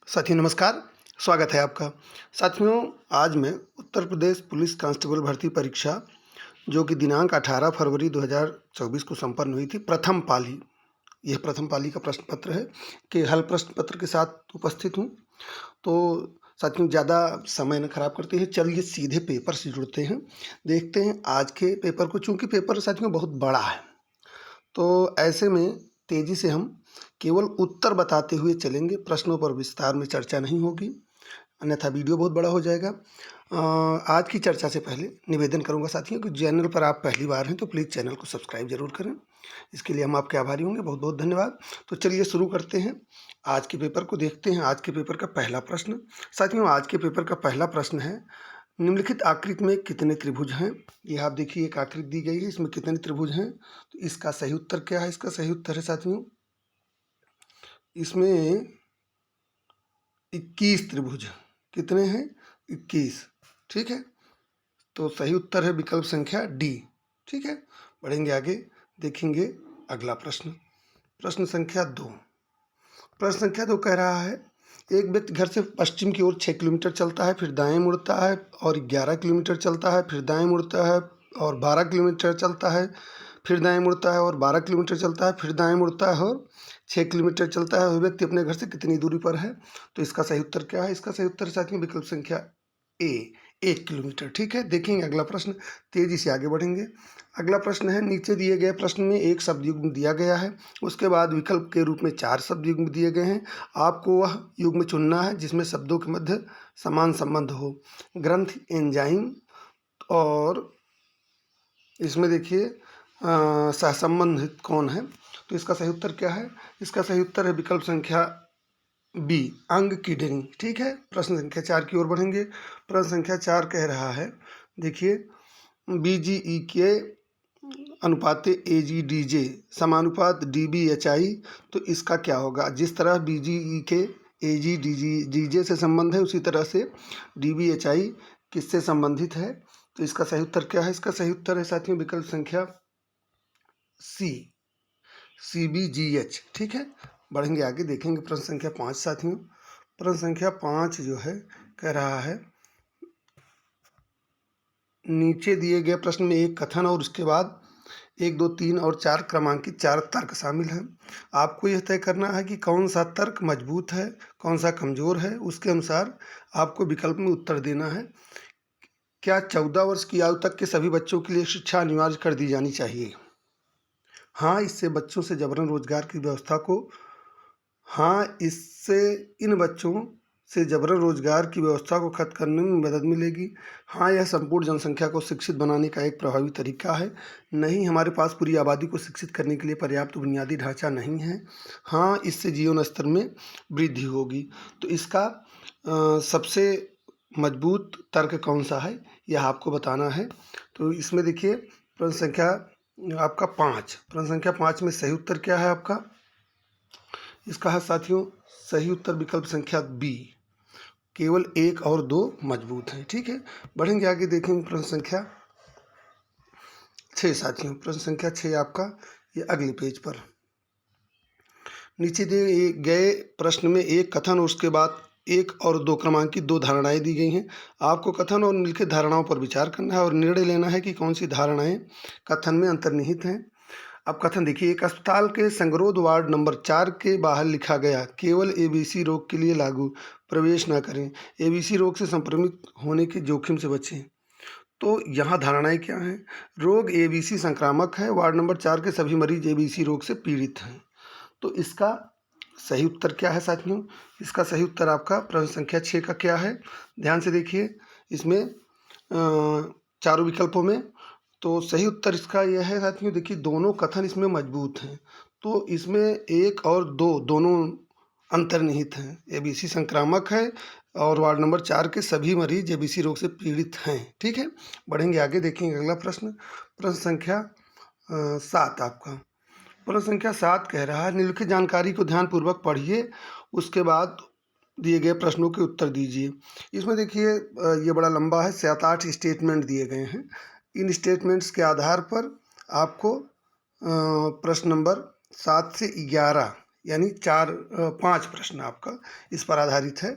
साथियों नमस्कार, स्वागत है आपका। साथियों, आज मैं उत्तर प्रदेश पुलिस कांस्टेबल भर्ती परीक्षा जो कि दिनांक 18 फरवरी 2024 को संपन्न हुई थी, प्रथम पाली, यह प्रथम पाली का प्रश्न पत्र है कि हल प्रश्न पत्र के साथ उपस्थित हूँ। तो साथियों, ज़्यादा समय न खराब करते हैं, चलिए सीधे पेपर से जुड़ते हैं। देखते हैं आज के पेपर को। चूँकि पेपर साथियों बहुत बड़ा है, तो ऐसे में तेज़ी से हम केवल उत्तर बताते हुए चलेंगे, प्रश्नों पर विस्तार में चर्चा नहीं होगी, अन्यथा वीडियो बहुत बड़ा हो जाएगा। आज की चर्चा से पहले निवेदन करूंगा साथियों कि चैनल पर आप पहली बार हैं तो प्लीज़ चैनल को सब्सक्राइब जरूर करें। इसके लिए हम आपके आभारी होंगे, बहुत बहुत धन्यवाद। तो चलिए शुरू करते हैं, आज के पेपर को देखते हैं। आज के पेपर का पहला प्रश्न साथियों, आज के पेपर का पहला प्रश्न है, निम्नलिखित आकृति में कितने त्रिभुज हैं। यह आप देखिए, एक आकृति दी गई है, इसमें कितने त्रिभुज हैं, तो इसका सही उत्तर क्या है। इसका सही उत्तर है साथियों, इसमें 21 त्रिभुज। कितने हैं? 21। ठीक है, तो सही उत्तर है विकल्प संख्या डी। ठीक है, बढ़ेंगे आगे, देखेंगे अगला प्रश्न। प्रश्न संख्या 2। प्रश्न संख्या 2 कह रहा है, एक व्यक्ति घर से पश्चिम की ओर 6 किलोमीटर चलता है, फिर दाएं मुड़ता है और 11 किलोमीटर चलता है, फिर दाएं मुड़ता है और 12 किलोमीटर चलता है, फिर दाएं मुड़ता है और 12 किलोमीटर चलता है, फिर दाएं मुड़ता है और 6 किलोमीटर चलता है। वह व्यक्ति अपने घर से कितनी दूरी पर है। तो इसका सही उत्तर क्या है। इसका सही उत्तर साथियों विकल्प संख्या ए, 1 किलोमीटर। ठीक है, देखेंगे अगला प्रश्न, तेजी से आगे बढ़ेंगे। अगला प्रश्न है, नीचे दिए गए प्रश्न में एक शब्द युग्म दिया गया है, उसके बाद विकल्प के रूप में 4 शब्द युग्म दिए गए हैं। आपको वह युग्म चुनना है जिसमें शब्दों के मध्य समान संबंध हो। ग्रंथ, एंजाइम और इसमें देखिए सहसंबंधित कौन है। तो इसका सही उत्तर क्या है। इसका सही उत्तर है विकल्प संख्या बी, अंग किडनी। ठीक है, प्रश्न संख्या 4 की ओर बढ़ेंगे। प्रश्न संख्या 4 कह रहा है, देखिए, बीजीई के अनुपात एजीडीजे समानुपात डीबीएचआई, तो इसका क्या होगा। जिस तरह बीजीई के एजीडीजे से संबंध है, उसी तरह से डीबीएचआई किससे संबंधित है। तो इसका सही उत्तर क्या है। इसका सही उत्तर है साथियों विकल्प संख्या सी, CBGH। ठीक है, बढ़ेंगे आगे, देखेंगे प्रश्न संख्या 5 साथियों। प्रश्न संख्या 5 जो है कह रहा है, नीचे दिए गए प्रश्न में एक कथन और उसके बाद 1, 2, 3 और 4 क्रमांकित 4 तर्क शामिल हैं। आपको यह तय करना है कि कौन सा तर्क मजबूत है, कौन सा कमजोर है। उसके अनुसार आपको विकल्प में उत्तर देना है। क्या 14 वर्ष की आयु तक के सभी बच्चों के लिए शिक्षा अनिवार्य कर दी जानी चाहिए। हाँ, इससे बच्चों से जबरन रोजगार की व्यवस्था को इन बच्चों से जबरन रोजगार की व्यवस्था को खत्म करने में मदद मिलेगी। हाँ, यह संपूर्ण जनसंख्या को शिक्षित बनाने का एक प्रभावी तरीका है। नहीं, हमारे पास पूरी आबादी को शिक्षित करने के लिए पर्याप्त बुनियादी ढांचा नहीं है। हाँ, इससे जीवन स्तर में वृद्धि होगी। तो इसका सबसे मजबूत तर्क कौन सा है, यह आपको बताना है। तो इसमें देखिए, प्रश्न संख्या आपका 5, प्रश्न संख्या 5 में सही उत्तर क्या है आपका। इसका है साथियों सही उत्तर विकल्प संख्या बी, केवल 1 और 2 मजबूत हैं। ठीक है, बढ़ेंगे आगे, देखेंगे प्रश्न संख्या 6 साथियों। प्रश्न संख्या 6 आपका ये अगले पेज पर, नीचे दिए गए प्रश्न में एक कथन और उसके बाद 1 और 2 क्रमांकित 2 धारणाएं दी गई हैं। आपको कथन और निम्नलिखित धारणाओं पर विचार करना है और निर्णय लेना है कि कौन सी धारणाएं कथन में अंतर्निहित हैं। अब कथन देखिए, एक अस्पताल के संगरोध वार्ड नंबर 4 के बाहर लिखा गया, केवल एबीसी रोग के लिए लागू, प्रवेश न करें, एबीसी रोग से संक्रमित होने के जोखिम से बचें। तो यहाँ धारणाएं क्या हैं। रोग एबीसी संक्रामक है, वार्ड नंबर 4 के सभी मरीज एबीसी रोग से पीड़ित हैं। तो इसका सही उत्तर क्या है साथियों। इसका सही उत्तर आपका प्रश्न संख्या 6 का क्या है। ध्यान से देखिए, इसमें चारों विकल्पों में, तो सही उत्तर इसका यह है साथियों, देखिए दोनों कथन इसमें मजबूत हैं। तो इसमें 1 और 2 दोनों अंतर्निहित हैं। एबीसी संक्रामक है और वार्ड नंबर 4 के सभी मरीज एबीसी रोग से पीड़ित हैं। ठीक है, बढ़ेंगे आगे, देखेंगे अगला प्रश्न। प्रश्न संख्या 7 आपका। प्रश्न संख्या 7 कह रहा है, निम्नलिखित जानकारी को ध्यानपूर्वक पढ़िए, उसके बाद दिए गए प्रश्नों के उत्तर दीजिए। इसमें देखिए ये बड़ा लंबा है, 7-8 स्टेटमेंट दिए गए हैं। इन स्टेटमेंट्स के आधार पर आपको प्रश्न नंबर 7 से 11 यानी 5 प्रश्न आपका इस पर आधारित है।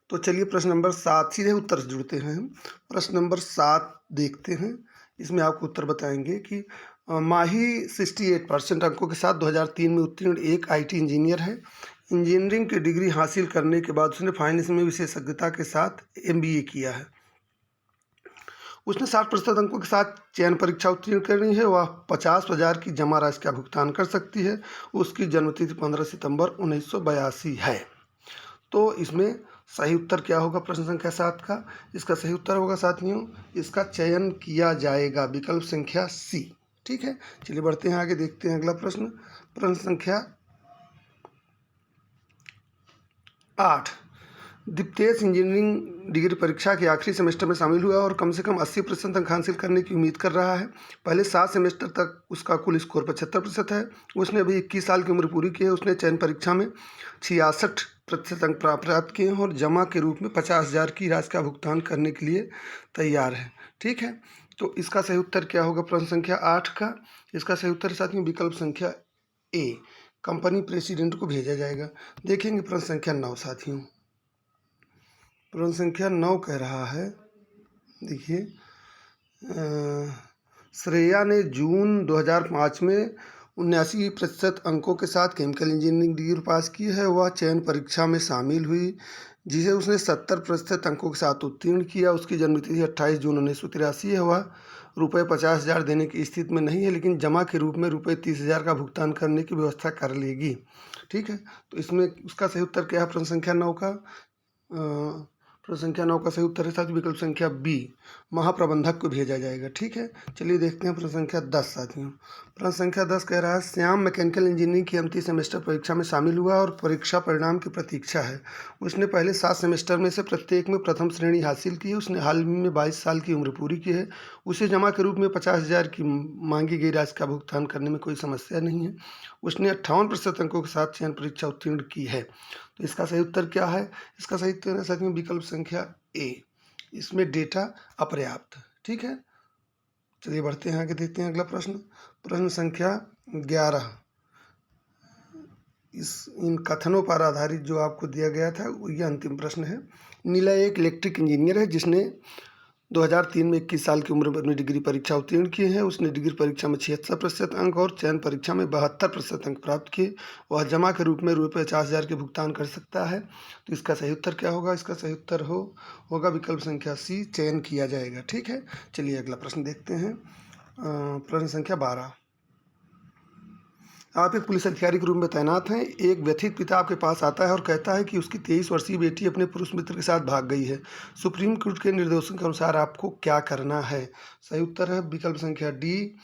तो चलिए प्रश्न नंबर 7 सीधे उत्तर से जुड़ते हैं हम। प्रश्न नंबर 7 देखते हैं। इसमें आपको उत्तर बताएंगे कि माही 68% अंकों के साथ 2003 में उत्तीर्ण एक आईटी इंजीनियर है। इंजीनियरिंग की डिग्री हासिल करने के बाद उसने फाइनेंस में विशेषज्ञता के साथ एमबीए किया है। उसने 60% अंकों के साथ चयन परीक्षा उत्तीर्ण करनी है। वह 50,000 की जमा राशि का भुगतान कर सकती है। उसकी जन्मतिथि 15 सितंबर 1982 है। तो इसमें सही उत्तर क्या होगा प्रश्न संख्या 7 का? इसका सही उत्तर होगा साथियों, इसका चयन किया जाएगा विकल्प संख्या सी। ठीक है, चलिए बढ़ते हैं आगे, देखते हैं अगला प्रश्न। प्रश्न संख्या 8। दीप्तेश इंजीनियरिंग डिग्री परीक्षा के आखिरी सेमेस्टर में शामिल हुआ और कम से कम 80% अंक हासिल करने की उम्मीद कर रहा है। पहले 7 सेमेस्टर तक उसका कुल स्कोर 75% है। उसने अभी 21 साल की उम्र पूरी की है। उसने चयन परीक्षा में 66% अंक प्राप्त किए हैं और जमा के रूप में 50,000 की राशि का भुगतान करने के लिए तैयार है। ठीक है, तो इसका सही उत्तर क्या होगा प्रश्न संख्या 8 का? इसका सही उत्तर साथियों विकल्प संख्या ए, कंपनी प्रेसिडेंट को भेजा जाएगा। देखेंगे प्रश्न संख्या 9 साथियों। प्रश्न संख्या 9 कह रहा है, देखिए, श्रेया ने जून 2005 में 79% अंकों के साथ केमिकल इंजीनियरिंग डिग्री पास की है। वह चयन परीक्षा में शामिल हुई जिसे उसने 70% अंकों के साथ उत्तीर्ण किया। उसकी जन्मतिथि 28 जून 1983 है। वह रुपये 50,000 देने की स्थिति में नहीं है, लेकिन जमा के रूप में रुपये 30,000 का भुगतान करने की व्यवस्था कर लेगी। ठीक है, तो इसमें उसका सही उत्तर क्या है प्रश्न संख्या 9 का? प्रश्न संख्या 9 का सही उत्तर है साथ विकल्प संख्या बी, महाप्रबंधक को भेजा जाएगा। ठीक है, चलिए देखते हैं प्रश्न संख्या 10 साथियों। प्रश्न संख्या 10 कह रहा है, श्याम मैकेनिकल इंजीनियरिंग की अंतिम सेमेस्टर परीक्षा में शामिल हुआ और परीक्षा परिणाम की प्रतीक्षा है। उसने पहले 7 सेमेस्टर में से प्रत्येक में प्रथम श्रेणी हासिल की है। उसने हाल ही में 22 साल की उम्र पूरी की है। उसे जमा के रूप में 50,000 की मांगी गई राशि का भुगतान करने में कोई समस्या नहीं है। उसने 58% अंकों के साथ चयन परीक्षा उत्तीर्ण की है। तो इसका सही उत्तर क्या है? इसका सही उत्तर है साथियों विकल्प संख्या ए, इसमें डेटा अपर्याप्त। ठीक है, चलिए बढ़ते हैं आगे, देखते हैं अगला प्रश्न। प्रश्न संख्या 11। इन कथनों पर आधारित जो आपको दिया गया था यह अंतिम प्रश्न है। नीला एक इलेक्ट्रिक इंजीनियर है जिसने 2003 में 21 साल की उम्र में अपनी डिग्री परीक्षा उत्तीर्ण की है। उसने डिग्री परीक्षा में 76% अंक और चयन परीक्षा में 72% अंक प्राप्त किए। वह जमा के रूप में रुपये 50,000 के भुगतान कर सकता है। तो इसका सही उत्तर क्या होगा? इसका सही उत्तर होगा विकल्प संख्या सी, चयन किया जाएगा। ठीक है, चलिए अगला प्रश्न देखते हैं। प्रश्न संख्या 12। आप एक पुलिस अधिकारी के रूप में तैनात हैं। एक व्यथित पिता आपके पास आता है और कहता है कि उसकी 23 वर्षीय बेटी अपने पुरुष मित्र के साथ भाग गई है। सुप्रीम कोर्ट के निर्देशों के अनुसार आपको क्या करना है? सही उत्तर है विकल्प संख्या डी,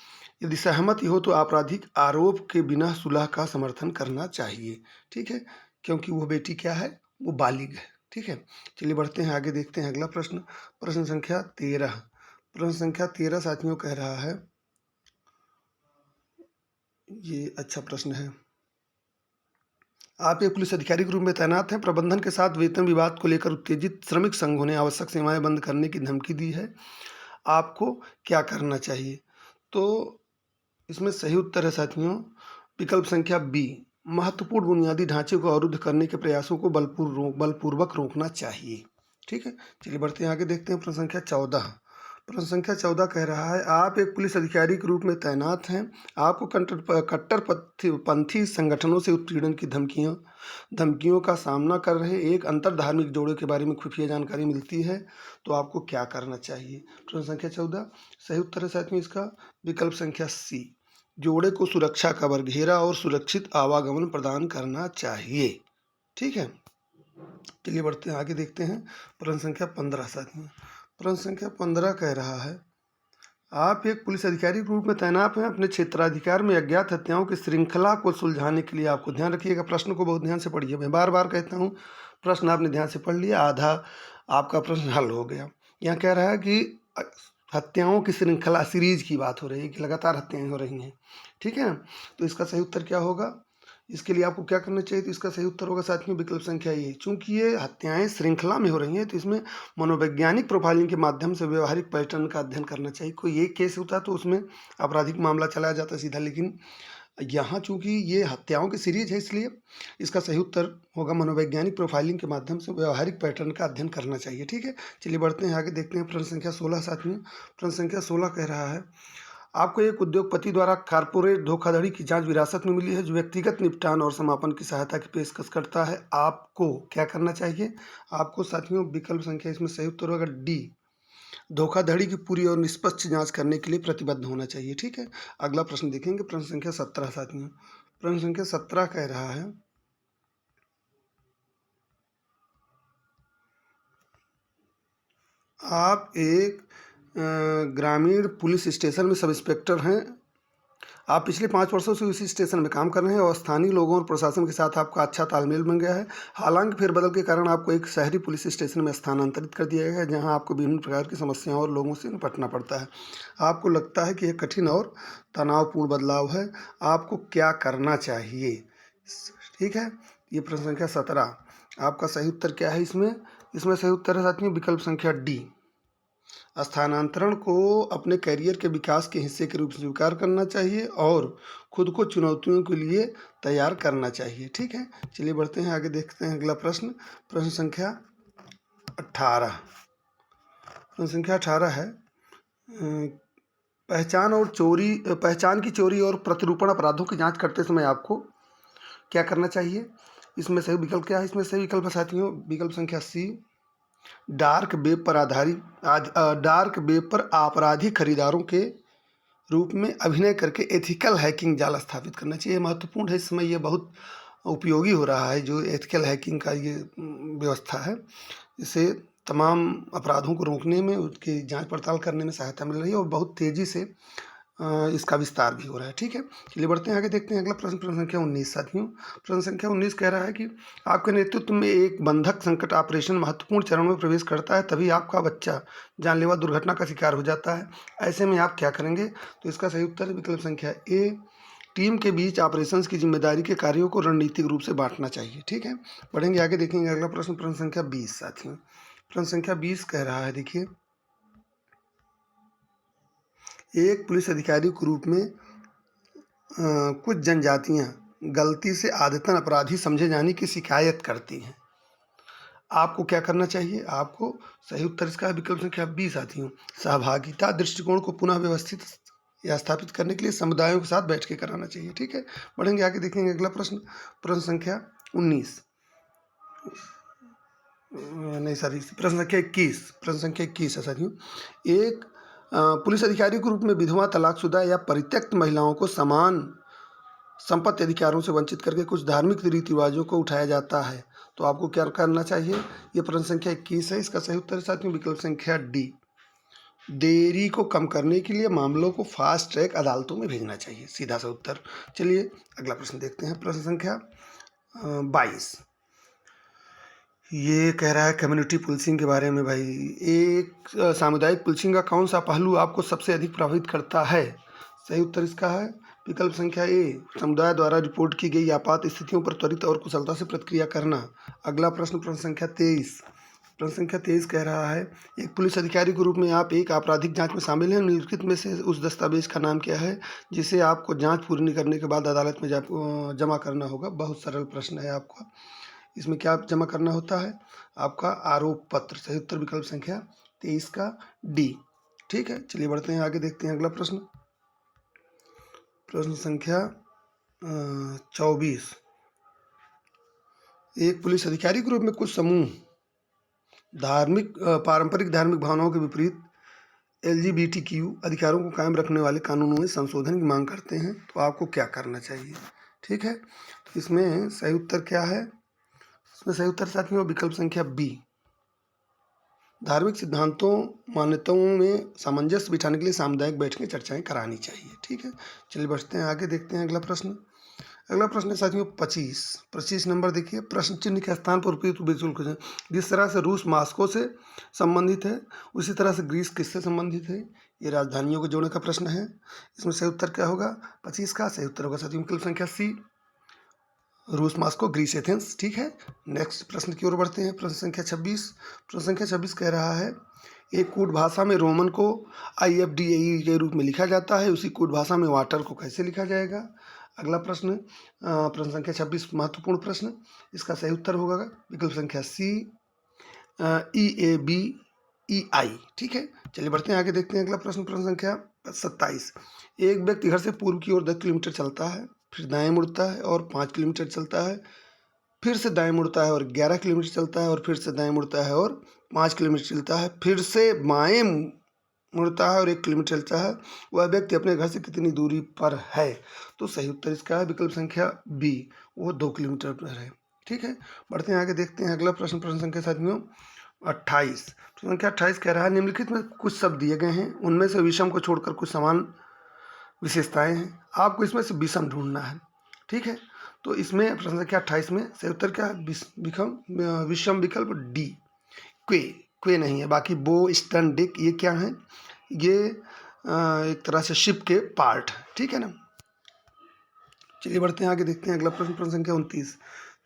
यदि सहमति हो तो आपराधिक आरोप के बिना सुलह का समर्थन करना चाहिए। ठीक है, क्योंकि वो बेटी क्या है? वो बालिग है। ठीक है, चलिए बढ़ते हैं आगे, देखते हैं अगला प्रश्न। प्रश्न संख्या 13। प्रश्न संख्या 13 साथियों कह रहा है, ये अच्छा प्रश्न है। आप एक पुलिस अधिकारी के रूप में तैनात हैं। प्रबंधन के साथ वेतन विवाद को लेकर उत्तेजित श्रमिक संघों ने आवश्यक सेवाएं बंद करने की धमकी दी है। आपको क्या करना चाहिए? तो इसमें सही उत्तर है साथियों विकल्प संख्या बी, महत्वपूर्ण बुनियादी ढांचे को अवरुद्ध करने के प्रयासों को बलपूर्वक रोकना चाहिए। ठीक है, चलिए बढ़ते हैं आगे, देखते हैं प्रश्न संख्या 14। प्रश्न संख्या 14 कह रहा है, आप एक पुलिस अधिकारी के रूप में तैनात हैं। आपको कट्टरपंथी संगठनों से उत्पीड़न की धमकियों का सामना कर रहे एक अंतर धार्मिक जोड़े के बारे में खुफिया जानकारी मिलती है। तो आपको क्या करना चाहिए? प्रश्न संख्या 14 सही उत्तर है साथियों इसका विकल्प संख्या सी, जोड़े को सुरक्षा कवर, घेरा और सुरक्षित आवागमन प्रदान करना चाहिए। ठीक है, चलिए बढ़ते हैं आगे, देखते हैं प्रश्न संख्या 15 साथियों। प्रश्न संख्या 15 कह रहा है, आप एक पुलिस अधिकारी के रूप में तैनात हैं। अपने क्षेत्राधिकार में अज्ञात हत्याओं की श्रृंखला को सुलझाने के लिए आपको ध्यान रखिएगा। प्रश्न को बहुत ध्यान से पढ़िए, मैं बार बार कहता हूँ, प्रश्न आपने ध्यान से पढ़ लिया, आधा आपका प्रश्न हल हो गया। यहाँ कह रहा है कि हत्याओं की श्रृंखला, सीरीज की बात हो रही है कि लगातार हत्याएं हो रही हैं। ठीक है, तो इसका सही उत्तर क्या होगा? इसके लिए आपको क्या करना चाहिए? तो इसका सही उत्तर होगा साथियों विकल्प संख्या ए, चूंकि ये हत्याएं श्रृंखला में हो रही हैं तो इसमें मनोवैज्ञानिक प्रोफाइलिंग के माध्यम से व्यवहारिक पैटर्न का अध्ययन करना चाहिए। कोई एक केस होता तो उसमें आपराधिक मामला चलाया जाता सीधा, लेकिन यहाँ चूंकि ये हत्याओं की सीरीज है, इसलिए इसका सही उत्तर होगा मनोवैज्ञानिक प्रोफाइलिंग के माध्यम से व्यवहारिक पैटर्न का अध्ययन करना चाहिए। ठीक है, चलिए बढ़ते हैं आगे, देखते हैं प्रश्न संख्या 16 साथियों। प्रश्न संख्या 16 कह रहा है, आपको एक उद्योगपति द्वारा कारपोरेट धोखाधड़ी की जांच विरासत में मिली है जो व्यक्तिगत निपटान और समापन की सहायता की पेशकश करता है। आपको क्या करना चाहिए? आपको साथियों विकल्प संख्या इसमें सही उत्तर होगा डी, धोखाधड़ी की पूरी और निष्पक्ष जांच करने के लिए प्रतिबद्ध होना चाहिए। ठीक है, अगला प्रश्न देखेंगे, प्रश्न संख्या 17 साथियों। प्रश्न संख्या 17 कह रहा है, आप एक ग्रामीण पुलिस स्टेशन में सब इंस्पेक्टर हैं। आप पिछले 5 वर्षों से उसी स्टेशन में काम कर रहे हैं और स्थानीय लोगों और प्रशासन के साथ आपका अच्छा तालमेल बन गया है। हालांकि फेरबदल के कारण आपको एक शहरी पुलिस स्टेशन में स्थानांतरित कर दिया गया है, जहां आपको विभिन्न प्रकार की समस्याओं और लोगों से निपटना पड़ता है। आपको लगता है कि यह कठिन और तनावपूर्ण बदलाव है। आपको क्या करना चाहिए? ठीक है, ये प्रश्न संख्या 17। आपका सही उत्तर क्या है इसमें? इसमें सही उत्तर है साथियों विकल्प संख्या डी, स्थानांतरण को अपने करियर के विकास के हिस्से के रूप में स्वीकार करना चाहिए और खुद को चुनौतियों के लिए तैयार करना चाहिए। ठीक है, चलिए बढ़ते हैं आगे, देखते हैं अगला प्रश्न। प्रश्न संख्या 18। प्रश्न संख्या 18 है, पहचान की चोरी और प्रतिरूपण अपराधों की जांच करते समय आपको क्या करना चाहिए? इसमें सही विकल्प क्या है? इसमें सही विकल्प है साथियों विकल्प संख्या सी, डार्क वेब पर आपराधिक खरीदारों के रूप में अभिनय करके एथिकल हैकिंग जाल स्थापित करना चाहिए। महत्वपूर्ण है, इस समय ये बहुत उपयोगी हो रहा है जो एथिकल हैकिंग का ये व्यवस्था है। इससे तमाम अपराधों को रोकने में, उसकी जांच पड़ताल करने में सहायता मिल रही है और बहुत तेज़ी से इसका विस्तार भी हो रहा है। ठीक है, चलिए बढ़ते हैं आगे, देखते हैं अगला प्रश्न। प्रश्न संख्या 19 साथियों। प्रश्न संख्या 19 कह रहा है कि आपके नेतृत्व में एक बंधक संकट ऑपरेशन महत्वपूर्ण चरण में प्रवेश करता है, तभी आपका बच्चा जानलेवा दुर्घटना का शिकार हो जाता है। ऐसे में आप क्या करेंगे? तो इसका सही उत्तर है विकल्प संख्या ए, टीम के बीच ऑपरेशंस की जिम्मेदारी के कार्यों को रणनीतिक रूप से बांटना चाहिए। ठीक है, बढ़ेंगे आगे, देखेंगे अगला प्रश्न। प्रश्न संख्या 20 साथियों। प्रश्न संख्या 20 कह रहा है, देखिए, एक पुलिस अधिकारी के रूप में कुछ जनजातियां गलती से आदतन अपराधी समझे जाने की शिकायत करती हैं। आपको क्या करना चाहिए? आपको सही उत्तर इसका विकल्प संख्या 20 साथियों, सहभागिता दृष्टिकोण को पुनः व्यवस्थित या स्थापित करने के लिए समुदायों के साथ बैठ के कराना चाहिए। ठीक है, बढ़ेंगे आगे, देखेंगे अगला प्रश्न। प्रश्न संख्या 19 नहीं सॉरी, प्रश्न संख्या 21। प्रश्न संख्या 21 है साथियों, एक पुलिस अधिकारी के रूप में विधवा, तलाकशुदा या परित्यक्त महिलाओं को समान संपत्ति अधिकारों से वंचित करके कुछ धार्मिक रीति रिवाजों को उठाया जाता है, तो आपको क्या करना चाहिए? ये प्रश्न संख्या 21 है। इसका सही उत्तर है साथियों विकल्प संख्या डी, देरी को कम करने के लिए मामलों को फास्ट ट्रैक अदालतों में भेजना चाहिए, सीधा सा उत्तर। चलिए अगला प्रश्न देखते हैं। प्रश्न संख्या 22, ये कह रहा है कम्युनिटी पुलिसिंग के बारे में। भाई, एक सामुदायिक पुलिसिंग का कौन सा पहलू आपको सबसे अधिक प्रभावित करता है? सही उत्तर इसका है विकल्प संख्या ए, समुदाय द्वारा रिपोर्ट की गई आपात स्थितियों पर त्वरित और कुशलता से प्रतिक्रिया करना। अगला प्रश्न, प्रश्न संख्या 23। प्रश्न संख्या 23 कह रहा है, एक पुलिस अधिकारी के रूप में आप एक आपराधिक जांच में शामिल हैं। निम्नलिखित में से उस दस्तावेज का नाम क्या है जिसे आपको जांच पूरी करने के बाद अदालत में जमा करना होगा? बहुत सरल प्रश्न है आपका। इसमें क्या जमा करना होता है? आपका आरोप पत्र। सही उत्तर विकल्प संख्या 23 का डी। ठीक है, चलिए बढ़ते हैं आगे, देखते हैं अगला प्रश्न। प्रश्न संख्या 24, एक पुलिस अधिकारी के रूप में कुछ समूह पारंपरिक धार्मिक भावनाओं के विपरीत LGBTQ अधिकारों को कायम रखने वाले कानूनों में संशोधन की मांग करते हैं, तो आपको क्या करना चाहिए? ठीक है, तो इसमें सही उत्तर क्या है? इसमें सही उत्तर साथियों विकल्प संख्या बी, धार्मिक सिद्धांतों मान्यताओं में सामंजस्य बिठाने के लिए सामुदायिक बैठकें चर्चाएं करानी चाहिए। ठीक है, चलिए बढ़ते हैं आगे, देखते हैं अगला प्रश्न। अगला प्रश्न है साथियों 25 नंबर। देखिए, प्रश्न चिन्ह के स्थान पर उपयुक्त बिल्कुल कुछ, जिस तरह से रूस मास्को से संबंधित है उसी तरह से ग्रीस किससे संबंधित है? ये राजधानियों को जोड़ने का प्रश्न है। इसमें सही उत्तर क्या होगा? 25 का सही उत्तर होगा साथियों विकल्प संख्या सी, रूस मास्को ग्रीस एथेंस। ठीक है, नेक्स्ट प्रश्न की ओर बढ़ते हैं। प्रश्न संख्या 26। प्रश्न संख्या 26 कह रहा है, एक कूट भाषा में रोमन को IFDAE के रूप में लिखा जाता है, उसी कूट भाषा में वाटर को कैसे लिखा जाएगा? अगला प्रश्न प्रश्न संख्या 26 महत्वपूर्ण प्रश्न, इसका सही उत्तर होगा विकल्प संख्या सी EABEI। ठीक है, चलिए बढ़ते हैं आगे, देखते हैं अगला प्रश्न प्रश्न संख्या 27। एक व्यक्ति घर से पूर्व की ओर 10 किलोमीटर चलता है, फिर दाएं मुड़ता है और 5 किलोमीटर चलता है, फिर से दाएं मुड़ता है और 11 किलोमीटर चलता है, और फिर से दाएं मुड़ता है और 5 किलोमीटर चलता है, फिर से बाएं मुड़ता है और 1 किलोमीटर चलता है। वह व्यक्ति अपने घर से कितनी दूरी पर है? तो सही उत्तर इसका है विकल्प संख्या बी, वो 2 किलोमीटर पर है। ठीक है, बढ़ते हैं आगे, देखते हैं अगला प्रश्न प्रश्न संख्या साथियों 28। प्रश्न संख्या 28 कह रहा है निम्नलिखित में कुछ शब्द दिए गए हैं, उनमें से विषम को छोड़कर कुछ समान विशेषताएं हैं, आपको इसमें से विषम ढूंढना है। ठीक है, तो इसमें प्रश्न संख्या 28 में सही उत्तर क्या है? विषम विकल्प डी, क्वे। क्वे नहीं है, बाकी बो, स्टर्न, डिक ये क्या है? ये एक तरह से शिप के पार्ट। ठीक है ना, चलिए बढ़ते हैं आगे, देखते हैं अगला प्रश्न प्रश्न संख्या 29।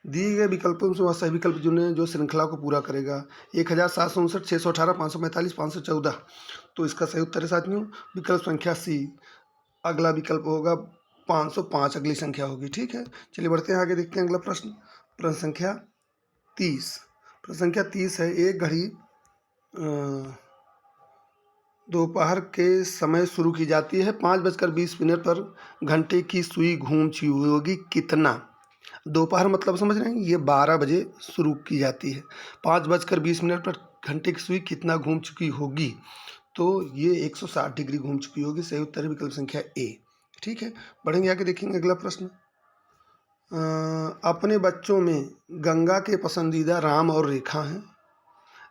दिए गए विकल्पों से वह सही विकल्प चुने जो श्रृंखला को पूरा करेगा। 1759, 618, 545, 514। तो इसका सही उत्तर है साथियों विकल्प संख्या सी, अगला विकल्प होगा 505, अगली संख्या होगी। ठीक है, चलिए बढ़ते हैं आगे, देखते हैं अगला प्रश्न प्रश्न संख्या 30। प्रश्न संख्या 30 है, एक घड़ी दोपहर के समय शुरू की जाती है, 5:20 पर घंटे की सुई घूम चुकी होगी कितना? दोपहर मतलब समझ रहे हैं, ये 12 बजे शुरू की जाती है, 5:20 पर घंटे की सुई कितना घूम चुकी होगी? तो ये 160 डिग्री घूम चुकी होगी। सही उत्तर है विकल्प संख्या ए। ठीक है, बढ़ेंगे आगे, देखेंगे अगला प्रश्न। अपने बच्चों में गंगा के पसंदीदा राम और रेखा हैं।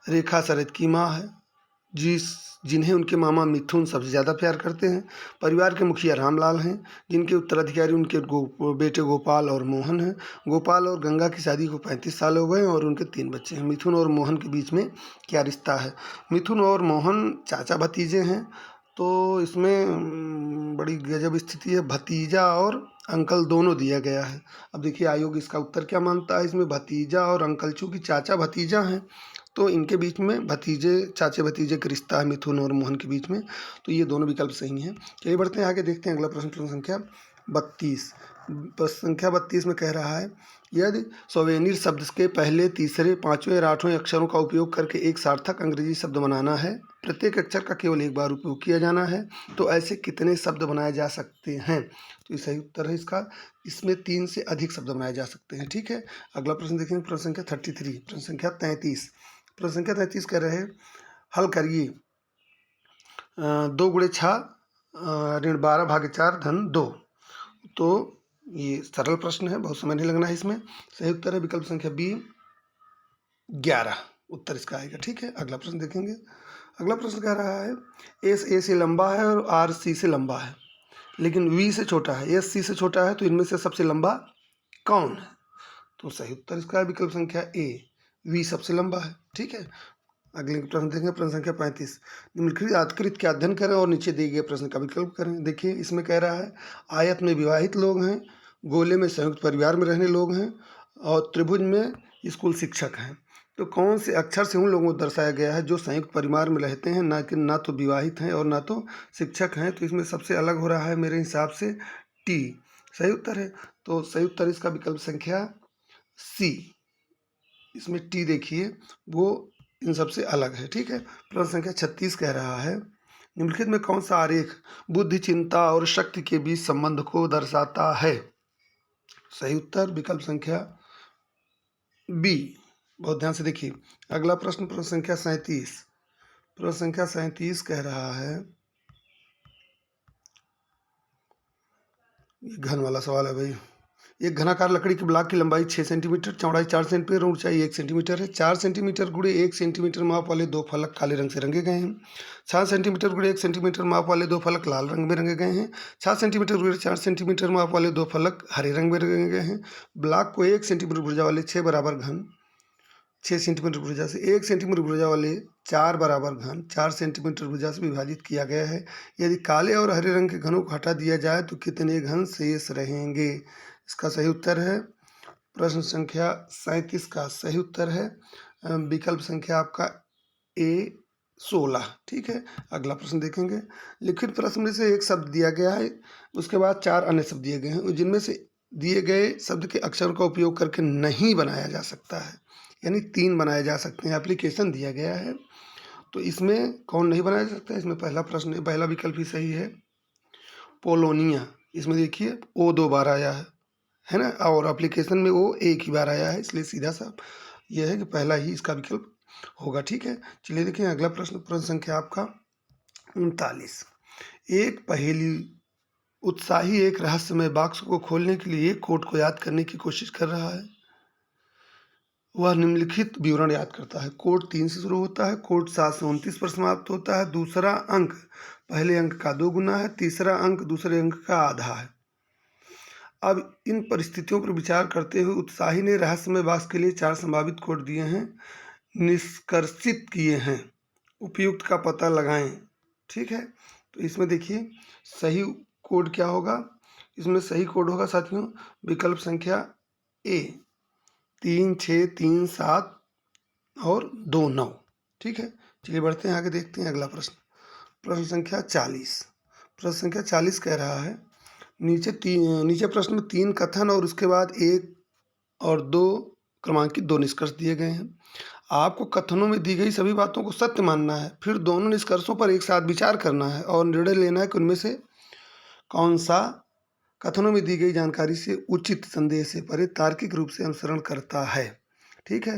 रेखा शरद की माँ है, जिन्हें उनके मामा मिथुन सबसे ज़्यादा प्यार करते हैं। परिवार के मुखिया रामलाल हैं, जिनके उत्तराधिकारी उनके बेटे गोपाल और मोहन हैं। गोपाल और गंगा की शादी को 35 साल हो गए हैं और उनके 3 बच्चे हैं। मिथुन और मोहन के बीच में क्या रिश्ता है? मिथुन और मोहन चाचा भतीजे हैं, तो इसमें बड़ी गजब स्थिति है, भतीजा और अंकल दोनों दिया गया है। अब देखिए आयोग इसका उत्तर क्या मानता है, इसमें भतीजा और अंकल, चूँकि चाचा भतीजा हैं तो इनके बीच में चाचे भतीजे का रिश्ता है मिथुन और मोहन के बीच में, तो ये दोनों विकल्प सही हैं। चलिए बढ़ते हैं आगे, देखते हैं अगला प्रश्न प्रश्न संख्या 32। प्रश्न संख्या 32 में कह रहा है यदि सोवेनिर शब्द के पहले, तीसरे, पाँचवें और 8वें अक्षरों का उपयोग करके एक सार्थक अंग्रेजी शब्द बनाना है, प्रत्येक अक्षर का केवल एक बार उपयोग किया जाना है, तो ऐसे कितने शब्द बनाए जा सकते हैं? तो ये सही उत्तर है इसका, इसमें 3 से अधिक शब्द बनाए जा सकते हैं। ठीक है, अगला प्रश्न देखेंगे प्रश्न संख्या 33। प्रश्न संख्या 33। प्रश्न संख्या 33 कह रहे हैं हल करिए 2 गुणे 6 ऋण 12/4 धन 2। तो ये सरल प्रश्न है, बहुत समय नहीं लगना है इसमें। सही उत्तर है विकल्प संख्या बी 11, उत्तर इसका आएगा। ठीक है, अगला प्रश्न देखेंगे। अगला प्रश्न कह रहा है एस ए से लंबा है और आर सी से लंबा है, लेकिन वी से छोटा है, एस सी से छोटा है, तो इनमें से सबसे लंबा कौन है? तो सही उत्तर इसका है विकल्प संख्या ए, वी सबसे लंबा है। ठीक है, अगले प्रश्न देखेंगे प्रश्न संख्या 35। निम्नलिखित आकृति का अध्ययन करें और नीचे दिए गए प्रश्न का विकल्प करें। देखिए इसमें कह रहा है आयत में विवाहित लोग हैं, गोले में संयुक्त परिवार में रहने लोग हैं, और त्रिभुज में स्कूल शिक्षक हैं। तो कौन से अक्षर से उन लोगों को दर्शाया गया है जो संयुक्त परिवार में रहते हैं, ना तो विवाहित हैं और ना तो शिक्षक हैं? तो इसमें सबसे अलग हो रहा है मेरे हिसाब से टी, सही उत्तर है। तो सही उत्तर इसका विकल्प संख्या सी, इसमें टी देखिए वो इन सबसे अलग है। ठीक है, प्रश्न संख्या 36 कह रहा है निम्नलिखित में कौन सा आरेख बुद्धि, चिंता और शक्ति के बीच संबंध को दर्शाता है? सही उत्तर विकल्प संख्या बी, बहुत ध्यान से देखिए। अगला प्रश्न प्रश्न संख्या 37। प्रश्न संख्या 37 कह रहा है, ये घन वाला सवाल है भाई। एक घनाकार लकड़ी के ब्लॉक की लंबाई 6 सेंटीमीटर, चौड़ाई 4 सेंटीमीटर और ऊंचाई 1 सेंटीमीटर है। 4 सेंटीमीटर गुणे 1 सेंटीमीटर माप वाले 2 फलक काले रंग से रंगे गए हैं। 7 सेंटीमीटर गुणे 1 सेंटीमीटर माप वाले 2 फलक लाल रंग में रंगे गए हैं। 7 सेंटीमीटर गुणे 4 सेंटीमीटर माप वाले 2 फलक हरे रंग में रंगे गए हैं। ब्लॉक को 1 सेंटीमीटर भुजा वाले 6 बराबर घन, 6 सेंटीमीटर भुजा से 1 सेंटीमीटर भुजा वाले 4 बराबर घन 4 सेंटीमीटर भुजा से विभाजित किया गया है। यदि काले और हरे रंग के घनों को हटा दिया जाए तो कितने घन शेष रहेंगे? इसका सही उत्तर है प्रश्न संख्या 37 का सही उत्तर है विकल्प संख्या आपका ए 16। ठीक है, अगला प्रश्न देखेंगे। लिखित प्रश्न में से एक शब्द दिया गया है, उसके बाद 4 अन्य शब्द दिए गए हैं, जिनमें से दिए गए शब्द के अक्षर का उपयोग करके नहीं बनाया जा सकता है, यानी 3 बनाए जा सकते हैं। एप्लीकेशन दिया गया है, तो इसमें कौन नहीं बनाया जा सकता है? इसमें पहला विकल्प ही सही है, पोलोनिया। इसमें देखिए ओ 2 बार आया है ना, और एप्लीकेशन में वो एक ही बार आया है, इसलिए सीधा सा यह है कि पहला ही इसका विकल्प होगा। ठीक है, चलिए देखिए अगला प्रश्न। प्रश्न संख्या आपका 39। एक पहेली उत्साही एक रहस्यमय बॉक्स को खोलने के लिए एक कोड को याद करने की कोशिश कर रहा है। वह निम्नलिखित विवरण याद करता है। कोड 3 से शुरू होता है, कोड 7 से 29 पर समाप्त होता है, दूसरा अंक पहले अंक का 2 गुना है, तीसरा अंक दूसरे अंक का आधा है। अब इन परिस्थितियों पर विचार करते हुए उत्साही ने रहस्यमय बॉक्स के लिए 4 संभावित कोड दिए हैं, निष्कर्षित किए हैं, उपयुक्त का पता लगाएं। ठीक है, तो इसमें देखिए सही कोड क्या होगा? इसमें सही कोड होगा साथियों विकल्प संख्या ए, 3 6 3 7 और 2 9। ठीक है, चलिए बढ़ते हैं आगे, देखते हैं अगला प्रश्न। प्रश्न संख्या 40। प्रश्न संख्या 40 कह रहा है, नीचे प्रश्न में 3 कथन और उसके बाद 1 और 2 क्रमांकित 2 निष्कर्ष दिए गए हैं। आपको कथनों में दी गई सभी बातों को सत्य मानना है, फिर दोनों निष्कर्षों पर एक साथ विचार करना है और निर्णय लेना है कि उनमें से कौन सा कथनों में दी गई जानकारी से उचित, संदेह से परे, तार्किक रूप से अनुसरण करता है। ठीक है,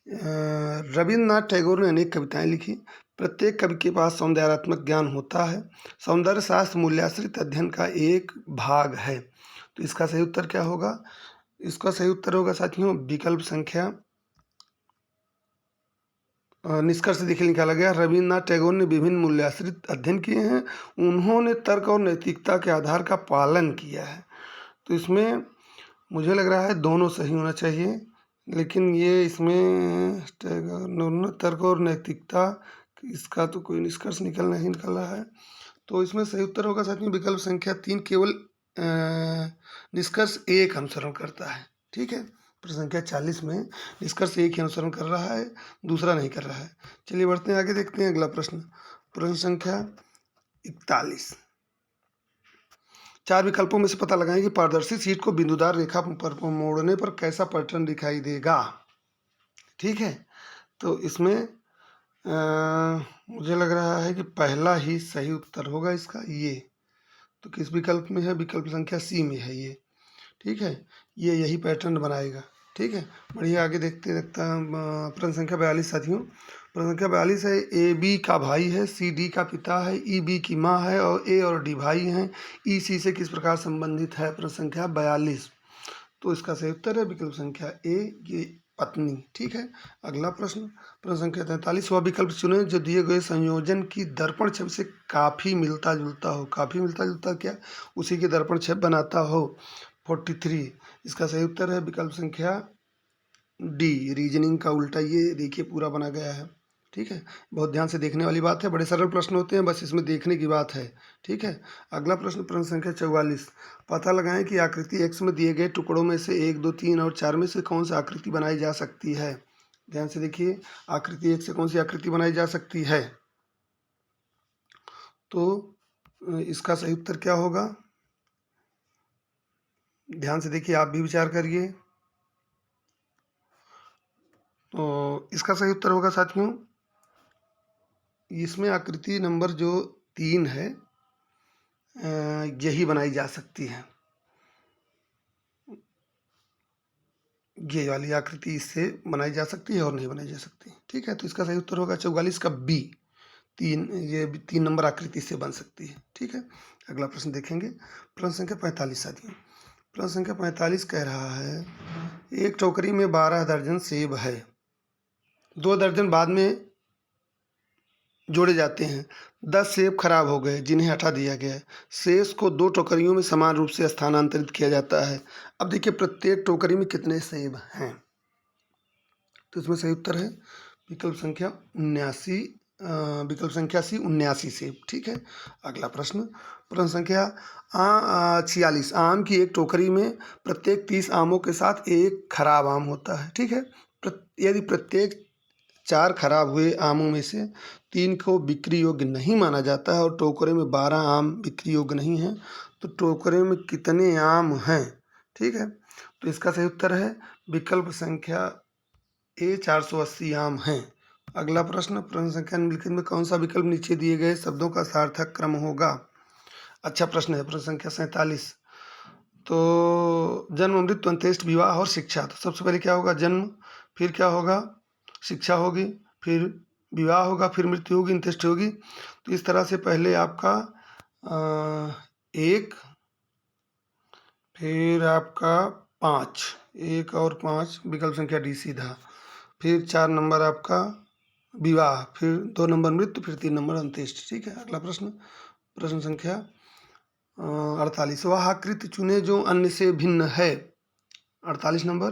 रविन्द्रनाथ टैगोर ने अनेक कविताएं लिखी। प्रत्येक कवि के पास सौंदर्यात्मक ज्ञान होता है। सौंदर्य शास्त्र मूल्याश्रित अध्ययन का एक भाग है। तो इसका सही उत्तर क्या होगा? इसका सही उत्तर होगा साथियों विकल्प संख्या निष्कर्ष देखिए निकाला गया, रविन्द्रनाथ टैगोर ने विभिन्न मूल्याश्रित अध्ययन किए हैं, उन्होंने तर्क और नैतिकता के आधार का पालन किया है। तो इसमें मुझे लग रहा है दोनों सही होना चाहिए, लेकिन ये इसमें तर्क और नैतिकता, इसका तो कोई निष्कर्ष नहीं निकल रहा है। तो इसमें सही उत्तर होगा साथियों विकल्प संख्या 3, केवल निष्कर्ष एक अनुसरण करता है। ठीक है, प्रश्न संख्या 40 में निष्कर्ष एक ही अनुसरण कर रहा है, दूसरा नहीं कर रहा है। चलिए बढ़ते हैं आगे, देखते हैं अगला प्रश्न। प्रश्न संख्या 41। 4 विकल्पों में से पता लगाएं कि पारदर्शी शीट को बिंदुदार रेखा पर मोड़ने पर कैसा पैटर्न दिखाई देगा। ठीक है, तो इसमें मुझे लग रहा है कि पहला ही सही उत्तर होगा इसका, ये तो किस विकल्प में है? विकल्प संख्या सी में है ये। ठीक है, ये यही पैटर्न बनाएगा। ठीक है, बढ़िया, आगे देखते देखता प्रश्न संख्या 42 साथियों। प्रश्न संख्या 42 है, ए बी का भाई है, सी डी का पिता है, ई बी की माँ है और ए और डी भाई हैं, ई सी से किस प्रकार संबंधित है? प्रश्न संख्या 42। तो इसका सही उत्तर है विकल्प संख्या ए, ये पत्नी। ठीक है, अगला प्रश्न। प्रश्न संख्या 43, वह विकल्प चुने जो दिए गए संयोजन की दर्पण छवि से काफ़ी मिलता जुलता हो। काफ़ी मिलता जुलता क्या? उसी की दर्पण छवि बनाता हो। 43, इसका सही उत्तर है विकल्प संख्या डी, रीजनिंग का उल्टा। ये देखिए पूरा बना गया है। ठीक है, बहुत ध्यान से देखने वाली बात है, बड़े सरल प्रश्न होते हैं, बस इसमें देखने की बात है। ठीक है, अगला प्रश्न प्रश्न संख्या 44, पता लगाएं कि आकृति एक्स में दिए गए टुकड़ों में से 1 2 3 और 4 में से कौन सी आकृति बनाई जा सकती है। ध्यान से देखिए, आकृति एक से कौन सी आकृति बनाई जा सकती है? तो इसका सही उत्तर क्या होगा? ध्यान से देखिए, आप भी विचार करिए। तो इसका सही उत्तर होगा साथियों, इसमें आकृति नंबर जो 3 है यही बनाई जा सकती है। ये वाली आकृति इससे बनाई जा सकती है और नहीं बनाई जा सकती। ठीक है, तो इसका सही उत्तर होगा 44 का बी, 3, ये 3 नंबर आकृति से बन सकती है। ठीक है, अगला प्रश्न देखेंगे। प्रश्न संख्या 45 साथियों। प्रश्न संख्या 45 कह रहा है, एक टोकरी में 12 दर्जन सेब है, 2 दर्जन बाद में जोड़े जाते हैं, 10 सेब खराब हो गए जिन्हें हटा दिया गया है। शेष को 2 टोकरियों में समान रूप से स्थानांतरित किया जाता है। अब देखिए प्रत्येक टोकरी में कितने सेब हैं? तो इसमें सही उत्तर है विकल्प संख्या 79, विकल्प संख्या सी 79 सेब। ठीक है, अगला प्रश्न। प्रश्न संख्या 46, आम की एक टोकरी में प्रत्येक 30 आमों के साथ एक खराब आम होता है। ठीक है, यदि प्रत्येक 4 खराब हुए आमों में से 3 को बिक्री योग्य नहीं माना जाता है और टोकरे में 12 आम बिक्री योग्य नहीं हैं, तो टोकरे में कितने आम हैं? ठीक है, तो इसका सही उत्तर है विकल्प संख्या ए 480 आम हैं। अगला प्रश्न संख्या निम्नलिखित में कौन सा विकल्प नीचे दिए गए शब्दों का सार्थक क्रम होगा? अच्छा प्रश्न है। प्रश्न संख्या 47, तो जन्म, मृत्यु, अंत्येष्टि, विवाह और शिक्षा। तो सबसे पहले क्या होगा? जन्म, फिर क्या होगा? शिक्षा होगी, फिर विवाह होगा, फिर मृत्यु होगी, अंत्येष्टि होगी। तो इस तरह से पहले आपका 1, फिर आपका 5, 1 और 5 विकल्प संख्या डी सीधा, फिर 4 नंबर आपका विवाह, फिर 2 नंबर मृत्यु, फिर 3 नंबर अंत्येष्टि। ठीक है, अगला प्रश्न, प्रश्न संख्या 48, वह आकृति चुने जो अन्य से भिन्न है। 48 नंबर,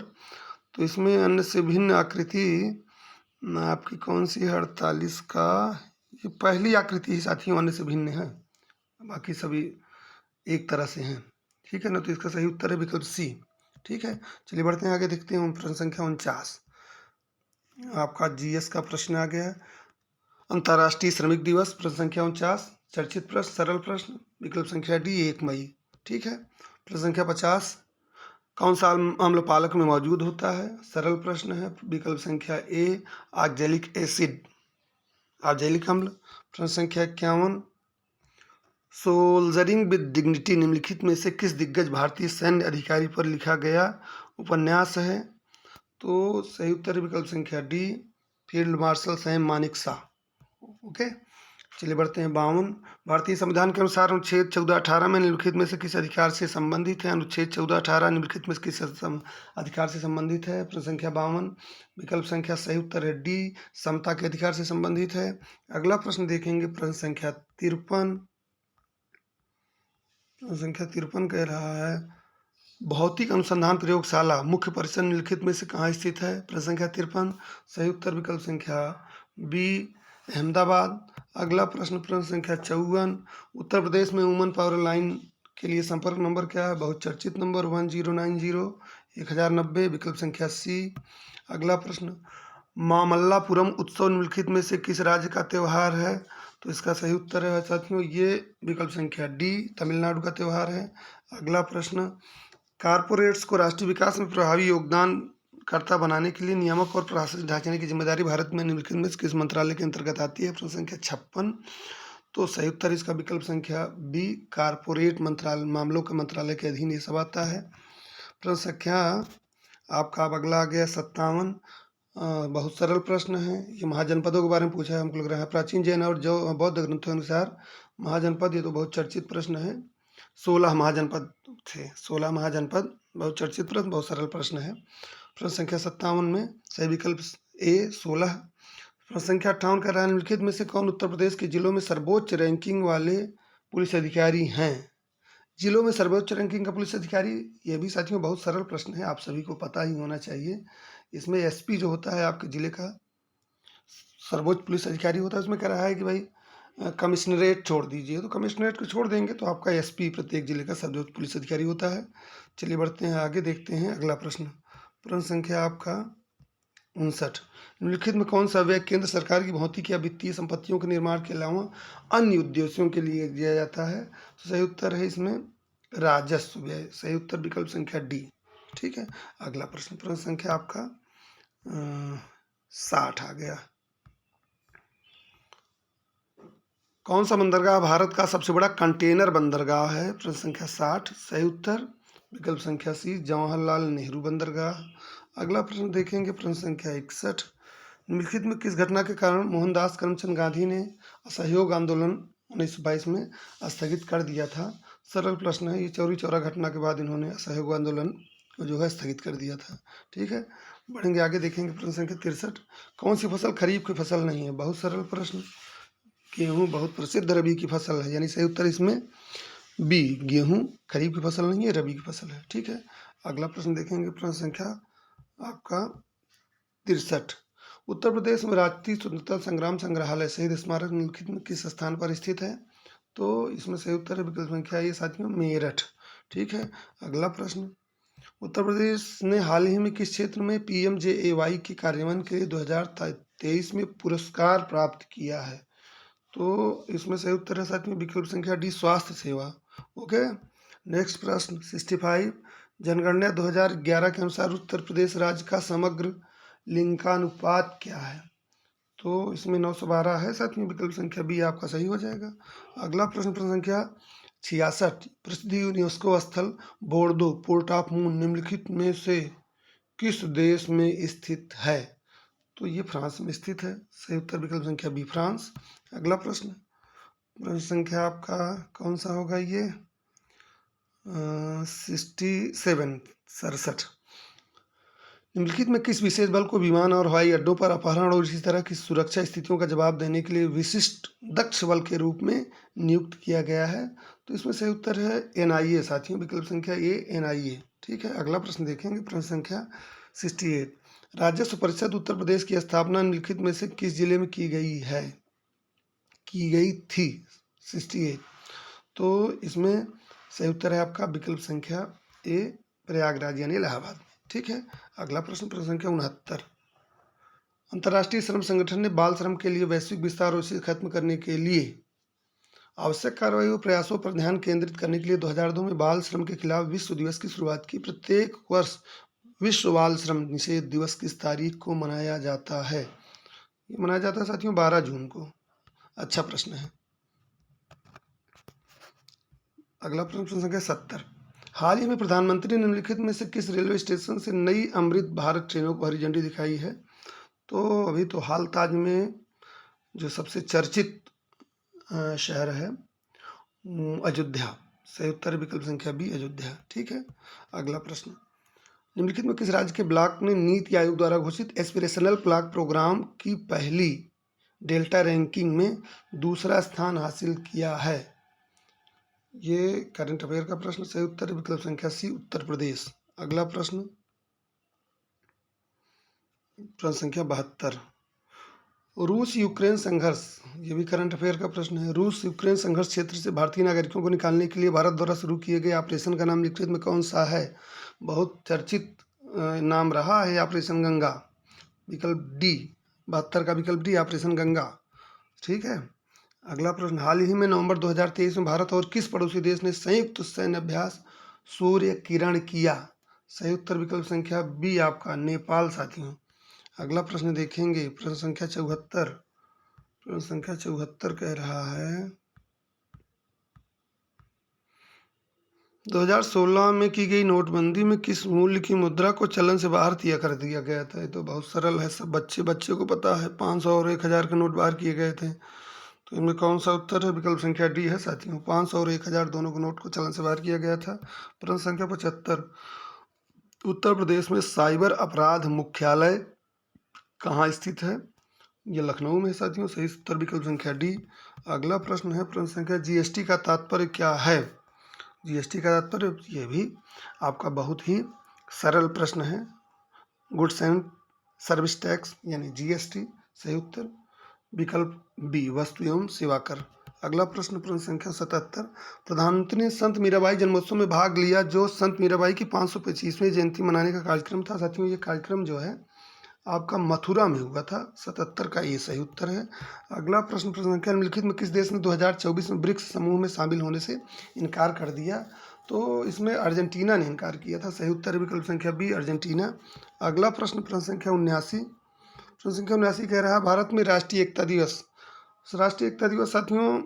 तो इसमें अन्य से भिन्न आकृति आपकी कौन सी है? 48 का ये पहली आकृति ही साथियों अन्य से भिन्न है, बाकी सभी एक तरह से हैं। ठीक है ना, तो इसका सही उत्तर है विकल्प सी। ठीक है, चलिए बढ़ते हैं आगे, देखते हैं प्रश्न संख्या 49, आपका जीएस का प्रश्न आ गया है। अंतर्राष्ट्रीय श्रमिक दिवस, प्रश्न संख्या 49, चर्चित प्रश्न, सरल प्रश्न, विकल्प संख्या डी 1 मई। ठीक है, प्रश्न संख्या 50, कौन सा अम्ल पालक में मौजूद होता है? सरल प्रश्न है, विकल्प संख्या ए ऑक्जेलिक एसिड, ऑक्जेलिक अम्ल। प्रश्न संख्या 51, सोल्जरिंग विद डिग्निटी निम्नलिखित में से किस दिग्गज भारतीय सैन्य अधिकारी पर लिखा गया उपन्यास है? तो सही उत्तर है विकल्प संख्या D field marshal Sam Manekshaw. Okay, चलिए बढ़ते हैं 52, भारतीय संविधान के अनुसार अनुच्छेद 14-18 में निम्नलिखित में से किस अधिकार से संबंधित है? अनुच्छेद 14-18 निम्नलिखित में से किस अधिकार से संबंधित है? प्रश्न संख्या 52, विकल्प संख्या सही उत्तर है डी समता के अधिकार से संबंधित है। अगला प्रश्न देखेंगे, प्रश्न संख्या 53, संख्या 53 कह रहा है भौतिक अनुसंधान प्रयोगशाला मुख्य परिसर निम्नलिखित में से कहाँ स्थित है? प्रश्न संख्या 53, सही उत्तर विकल्प संख्या बी अहमदाबाद। अगला प्रश्न, प्रश्न संख्या 54, उत्तर प्रदेश में वुमन पावर लाइन के लिए संपर्क नंबर क्या है? बहुचर्चित नंबर 1090 1090, विकल्प संख्या सी। अगला प्रश्न, मामल्लापुरम उत्सव निम्नलिखित में से किस राज्य का त्यौहार है? तो इसका सही उत्तर है साथियों ये विकल्प संख्या डी तमिलनाडु का त्यौहार है। अगला प्रश्न, कारपोरेट्स को राष्ट्रीय विकास में प्रभावी योगदानकर्ता बनाने के लिए नियामक और प्रशासनिक ढांचे की जिम्मेदारी भारत में निम्नलिखित में किस मंत्रालय के अंतर्गत आती है? प्रश्न संख्या 56, तो सही उत्तर इसका विकल्प संख्या बी कारपोरेट मंत्रालय मामलों के मंत्रालय के अधीन ये सब आता है। प्रश्न संख्या आपका अब अगला आ गया 57, बहुत सरल प्रश्न है, ये महाजनपदों के बारे में पूछा है हमको लग रहा है। प्राचीन जैन और जो बौद्ध ग्रंथों के अनुसार महाजनपद, ये तो बहुत चर्चित प्रश्न है, 16 महाजनपद थे, 16 महाजनपद, बहुत चर्चित प्रश्न, बहुत सरल प्रश्न है। प्रश्न संख्या 57 में सही विकल्प ए 16। प्रश्न संख्या 58 का निम्नलिखित में से कौन उत्तर प्रदेश के जिलों में सर्वोच्च रैंकिंग वाले पुलिस अधिकारी हैं? जिलों में सर्वोच्च रैंकिंग का पुलिस अधिकारी, ये भी साथियों बहुत सरल प्रश्न है, आप सभी को पता ही होना चाहिए। इसमें एसपी जो होता है आपके जिले का सर्वोच्च पुलिस अधिकारी होता है, उसमें कह रहा है कि भाई कमिश्नरेट छोड़ दीजिए, तो कमिश्नरेट को छोड़ देंगे तो आपका एसपी प्रत्येक जिले का सर्वोच्च पुलिस अधिकारी होता है। चलिए बढ़ते हैं आगे, देखते हैं अगला प्रश्न, प्रश्न संख्या आपका 59, निम्नलिखित में कौन सा व्यय केंद्र सरकार की भौतिक या वित्तीय संपत्तियों के निर्माण के अलावा अन्य उद्देश्यों के लिए दिया जाता है? तो सही उत्तर है इसमें राजस्व व्यय, सही उत्तर विकल्प संख्या डी। ठीक है, अगला प्रश्न, प्रश्न संख्या आपका 60 आ गया, कौन सा बंदरगाह भारत का सबसे बड़ा कंटेनर बंदरगाह है? प्रश्न संख्या 60, सही उत्तर विकल्प संख्या सी जवाहरलाल नेहरू बंदरगाह। अगला प्रश्न देखेंगे, प्रश्न संख्या 61, निम्नलिखित में किस घटना के कारण मोहनदास करमचंद गांधी ने असहयोग आंदोलन 1922 में स्थगित कर दिया था? सरल प्रश्न है, ये चौरी चौरा घटना के बाद इन्होंने असहयोग आंदोलन को जो है स्थगित कर दिया था। ठीक है, बढ़ेंगे आगे, देखेंगे प्रश्न संख्या 63, कौन सी फसल खरीफ की फसल नहीं है? बहुत सरल प्रश्न, गेहूँ बहुत प्रसिद्ध रबी की फसल है, यानी सही उत्तर इसमें बी गेहूँ खरीफ की फसल नहीं है, रबी की फसल है। ठीक है, अगला प्रश्न देखेंगे, प्रश्न संख्या आपका 63, उत्तर प्रदेश में राष्ट्रीय स्वतंत्रता संग्राम संग्रहालय शहीद स्मारक निम्नलिखित में किस स्थान पर स्थित है? तो इसमें सही उत्तर है विकल्प संख्या ये साथियों मेरठ। ठीक है, अगला प्रश्न, उत्तर प्रदेश ने हाल ही में किस क्षेत्र में PMJAY के कार्यान्वयन के लिए 2023 में पुरस्कार प्राप्त किया है? तो इसमें सही उत्तर है साथियों विकल्प संख्या डी, स्वास्थ्य सेवा। ओके, नेक्स्ट प्रश्न 65, जनगणना 2011 के अनुसार उत्तर प्रदेश राज्य का समग्र लिंगानुपात क्या है? तो इसमें 912 है साथियों, विकल्प संख्या बी आपका सही हो जाएगा। अगला प्रश्न, प्रश्न संख्या 66, प्रसिद्ध यूनेस्को स्थल बोर्दो पोर्ट ऑफ मून निम्नलिखित में से किस देश में स्थित है? तो ये फ्रांस में स्थित है। सही उत्तर विकल्प संख्या बी, फ्रांस। अगला प्रश्न, प्रश्न संख्या आपका कौन सा होगा ये? 67 निम्नलिखित में किस विशेष बल को विमान और हवाई अड्डों पर अपहरण और इसी तरह की सुरक्षा स्थितियों का जवाब देने के लिए विशिष्ट दक्ष बल के रूप में नियुक्त किया गया है? तो इसमें सही उत्तर है एनआईए साथियों, विकल्प संख्या ए, एनआईए। ठीक है, अगला प्रश्न देखेंगे, प्रश्न संख्या 68, राजस्व परिषद उत्तर प्रदेश की स्थापना निम्नलिखित में से किस जिले में की गई थी? 68, तो इसमें सही उत्तर है आपका विकल्प संख्या ए, प्रयागराज यानी इलाहाबाद। ठीक है, अगला प्रश्न, प्रश्न संख्या 69, अंतर्राष्ट्रीय श्रम संगठन ने बाल श्रम के लिए वैश्विक विस्तार और इसे खत्म करने के लिए आवश्यक कार्रवाई और प्रयासों पर ध्यान केंद्रित करने के लिए 2002 में बाल श्रम के खिलाफ विश्व दिवस की शुरुआत की। प्रत्येक वर्ष विश्व बाल श्रम निषेध दिवस किस तारीख को मनाया जाता है? ये मनाया जाता है साथियों 12 जून को। अच्छा प्रश्न है। अगला प्रश्न, प्रश्न संख्या 70, हाल ही में प्रधानमंत्री ने निम्नलिखित में से किस रेलवे स्टेशन से नई अमृत भारत ट्रेनों को हरी झंडी दिखाई है? तो अभी तो हाल ताज में जो सबसे चर्चित शहर है अयोध्या। सही उत्तर विकल्प संख्या बी, अयोध्या। ठीक है, अगला प्रश्न, निम्नलिखित में किस राज्य के ब्लॉक ने नीति आयोग द्वारा घोषित एस्पिरेशनल ब्लॉक प्रोग्राम की पहली डेल्टा रैंकिंग में दूसरा स्थान हासिल किया है? ये करंट अफेयर का प्रश्न। सही उत्तर विकल्प संख्या सी, उत्तर प्रदेश। अगला प्रश्न, प्रश्न संख्या 72, रूस यूक्रेन संघर्ष, ये भी करंट अफेयर का प्रश्न है। रूस यूक्रेन संघर्ष क्षेत्र से भारतीय नागरिकों को निकालने के लिए भारत द्वारा शुरू किए गए ऑपरेशन का नाम निम्नलिखित में कौन सा है? बहुत चर्चित नाम रहा है ऑपरेशन गंगा, विकल्प डी, 72 का विकल्प डी, ऑपरेशन गंगा। ठीक है, अगला प्रश्न, हाल ही में नवंबर 2023 में भारत और किस पड़ोसी देश ने संयुक्त सैन्य अभ्यास सूर्य किरण किया? सही उत्तर विकल्प संख्या बी आपका, नेपाल साथियों। अगला प्रश्न देखेंगे, प्रश्न संख्या 74, प्रश्न संख्या 74 कह रहा है 2016 में की गई नोटबंदी में किस मूल्य की मुद्रा को चलन से बाहर कर दिया गया था? ये तो बहुत सरल है, सब बच्चे को पता है। 500 और 1000 के नोट बाहर किए गए थे। तो इनमें कौन सा उत्तर है? विकल्प संख्या डी है साथियों, 500 और 1000 दोनों के नोट को चलन से बाहर किया गया था। प्रश्न संख्या 75, उत्तर प्रदेश में साइबर अपराध मुख्यालय कहाँ स्थित है? ये लखनऊ में साथियों। सही उत्तर विकल्प संख्या डी। अगला प्रश्न है, प्रश्न संख्या, जीएसटी का तात्पर्य क्या है? जीएसटी का तात्पर्य, ये भी आपका बहुत ही सरल प्रश्न है, गुड्स एंड सर्विस टैक्स यानी जीएसटी। सही उत्तर विकल्प बी, वस्तु एवं सेवा कर। अगला प्रश्न, प्रश्न संख्या 77, प्रधानमंत्री ने संत मीराबाई जन्मोत्सव में भाग लिया जो संत मीराबाई की 525वीं जयंती मनाने का कार्यक्रम था। साथियों ये कार्यक्रम जो है आपका मथुरा में हुआ था। 77 का ये सही उत्तर है। अगला प्रश्न, प्रश्न संख्या, निम्नलिखित में किस देश ने 2024 में ब्रिक्स समूह में शामिल होने से इनकार कर दिया? तो इसमें अर्जेंटीना ने इनकार किया था। सही उत्तर विकल्प संख्या बी, अर्जेंटीना। अगला प्रश्न, प्रश्न संख्या 79, प्रश्न संख्या 79 कह रहा है भारत में राष्ट्रीय एकता दिवस। राष्ट्रीय एकता दिवस साथियों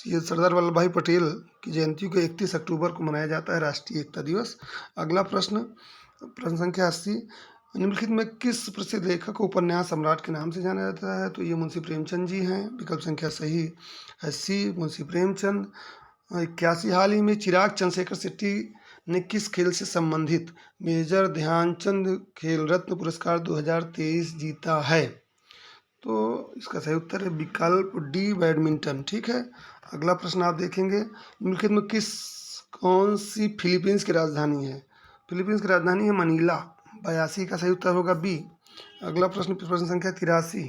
ये सरदार वल्लभ भाई पटेल की जयंती को 31 अक्टूबर को मनाया जाता है, राष्ट्रीय एकता दिवस। अगला प्रश्न, प्रश्न संख्या 80, निम्नलिखित में किस प्रसिद्ध लेखक को उपन्यास सम्राट के नाम से जाना जाता है? तो ये मुंशी प्रेमचंद जी हैं। विकल्प संख्या सही है सी, मुंशी प्रेमचंद। 81, हाल ही में चिराग चंद्रशेखर शेट्टी ने किस खेल से संबंधित मेजर ध्यानचंद खेल रत्न पुरस्कार 2023 जीता है? तो इसका सही उत्तर है विकल्प डी, बैडमिंटन। ठीक है, अगला प्रश्न आप देखेंगे, निम्नलिखित में कौन सी फिलीपींस की राजधानी है? फिलीपींस की राजधानी है मनीला। 82 का सही उत्तर होगा बी। अगला प्रश्न, प्रश्न संख्या 83,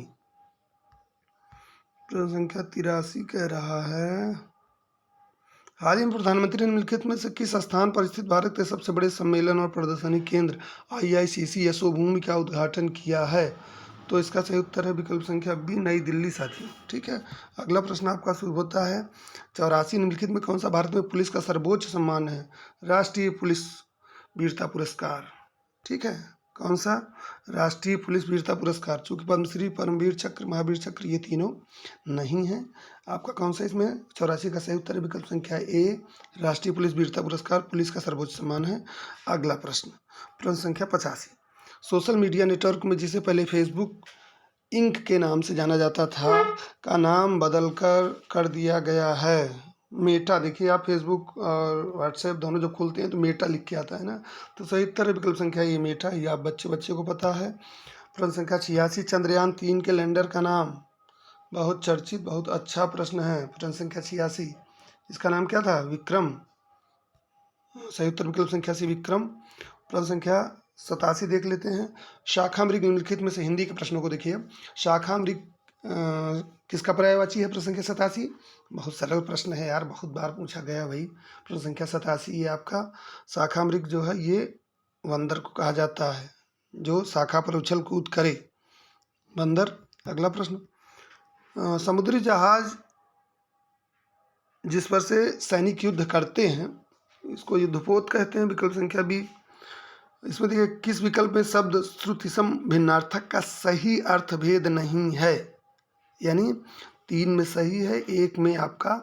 प्रश्न संख्या 83 कह रहा है हाल ही में प्रधानमंत्री ने निम्नलिखित में से किस स्थान पर स्थित भारत के सबसे बड़े सम्मेलन और प्रदर्शनी केंद्र IICC यशोभूमि का उद्घाटन किया है? तो इसका सही उत्तर है विकल्प संख्या बी, नई दिल्ली साथियों। ठीक है, अगला प्रश्न आपका शुरू होता है 84 निम्नलिखित में कौन सा भारत में पुलिस का सर्वोच्च सम्मान है? राष्ट्रीय पुलिस वीरता पुरस्कार। ठीक है, कौन सा? राष्ट्रीय पुलिस वीरता पुरस्कार। चूंकि पद्मश्री, परमवीर चक्र, महावीर चक्र ये तीनों नहीं है। आपका कौन सा इसमें 84 का सही उत्तर है विकल्प संख्या ए, राष्ट्रीय पुलिस वीरता पुरस्कार पुलिस का सर्वोच्च सम्मान है। अगला प्रश्न, प्रश्न संख्या 85। सोशल मीडिया नेटवर्क में जिसे पहले फेसबुक इंक के नाम से जाना जाता था का नाम बदल कर दिया गया है मेटा। देखिए आप फेसबुक और व्हाट्सएप दोनों जब खोलते हैं तो मेटा लिख के आता है ना, तो सही उत्तर है विकल्प संख्या ये मेटा। ये आप बच्चे को पता है। प्रश्न संख्या 86, चंद्रयान 3 के लैंडर का नाम, बहुत चर्चित बहुत अच्छा प्रश्न है। प्रश्न संख्या 86, इसका नाम क्या था? विक्रम। सही उत्तर विकल्प संख्या सी, विक्रम। प्रश्न संख्या 87 देख लेते हैं। शाखा मृग निम्नलिखित में से, हिंदी के प्रश्नों को देखिए, शाखा मृग किसका पर्यायवाची है? प्रश्न संख्या 87। बहुत सरल प्रश्न है यार, बहुत बार पूछा गया भाई। प्रश्न संख्या 87 ये आपका शाखा मृग जो है ये बंदर को कहा जाता है जो शाखा पर उछल कूद करे, बंदर। अगला प्रश्न, समुद्री जहाज जिस पर से सैनिक युद्ध करते हैं इसको युद्धपोत कहते हैं। विकल्प संख्या बी। इसमें देखिए किस विकल्प में शब्द श्रुतिसम भिन्नार्थक का सही अर्थ भेद नहीं है? यानी 3 में सही है, 1 में आपका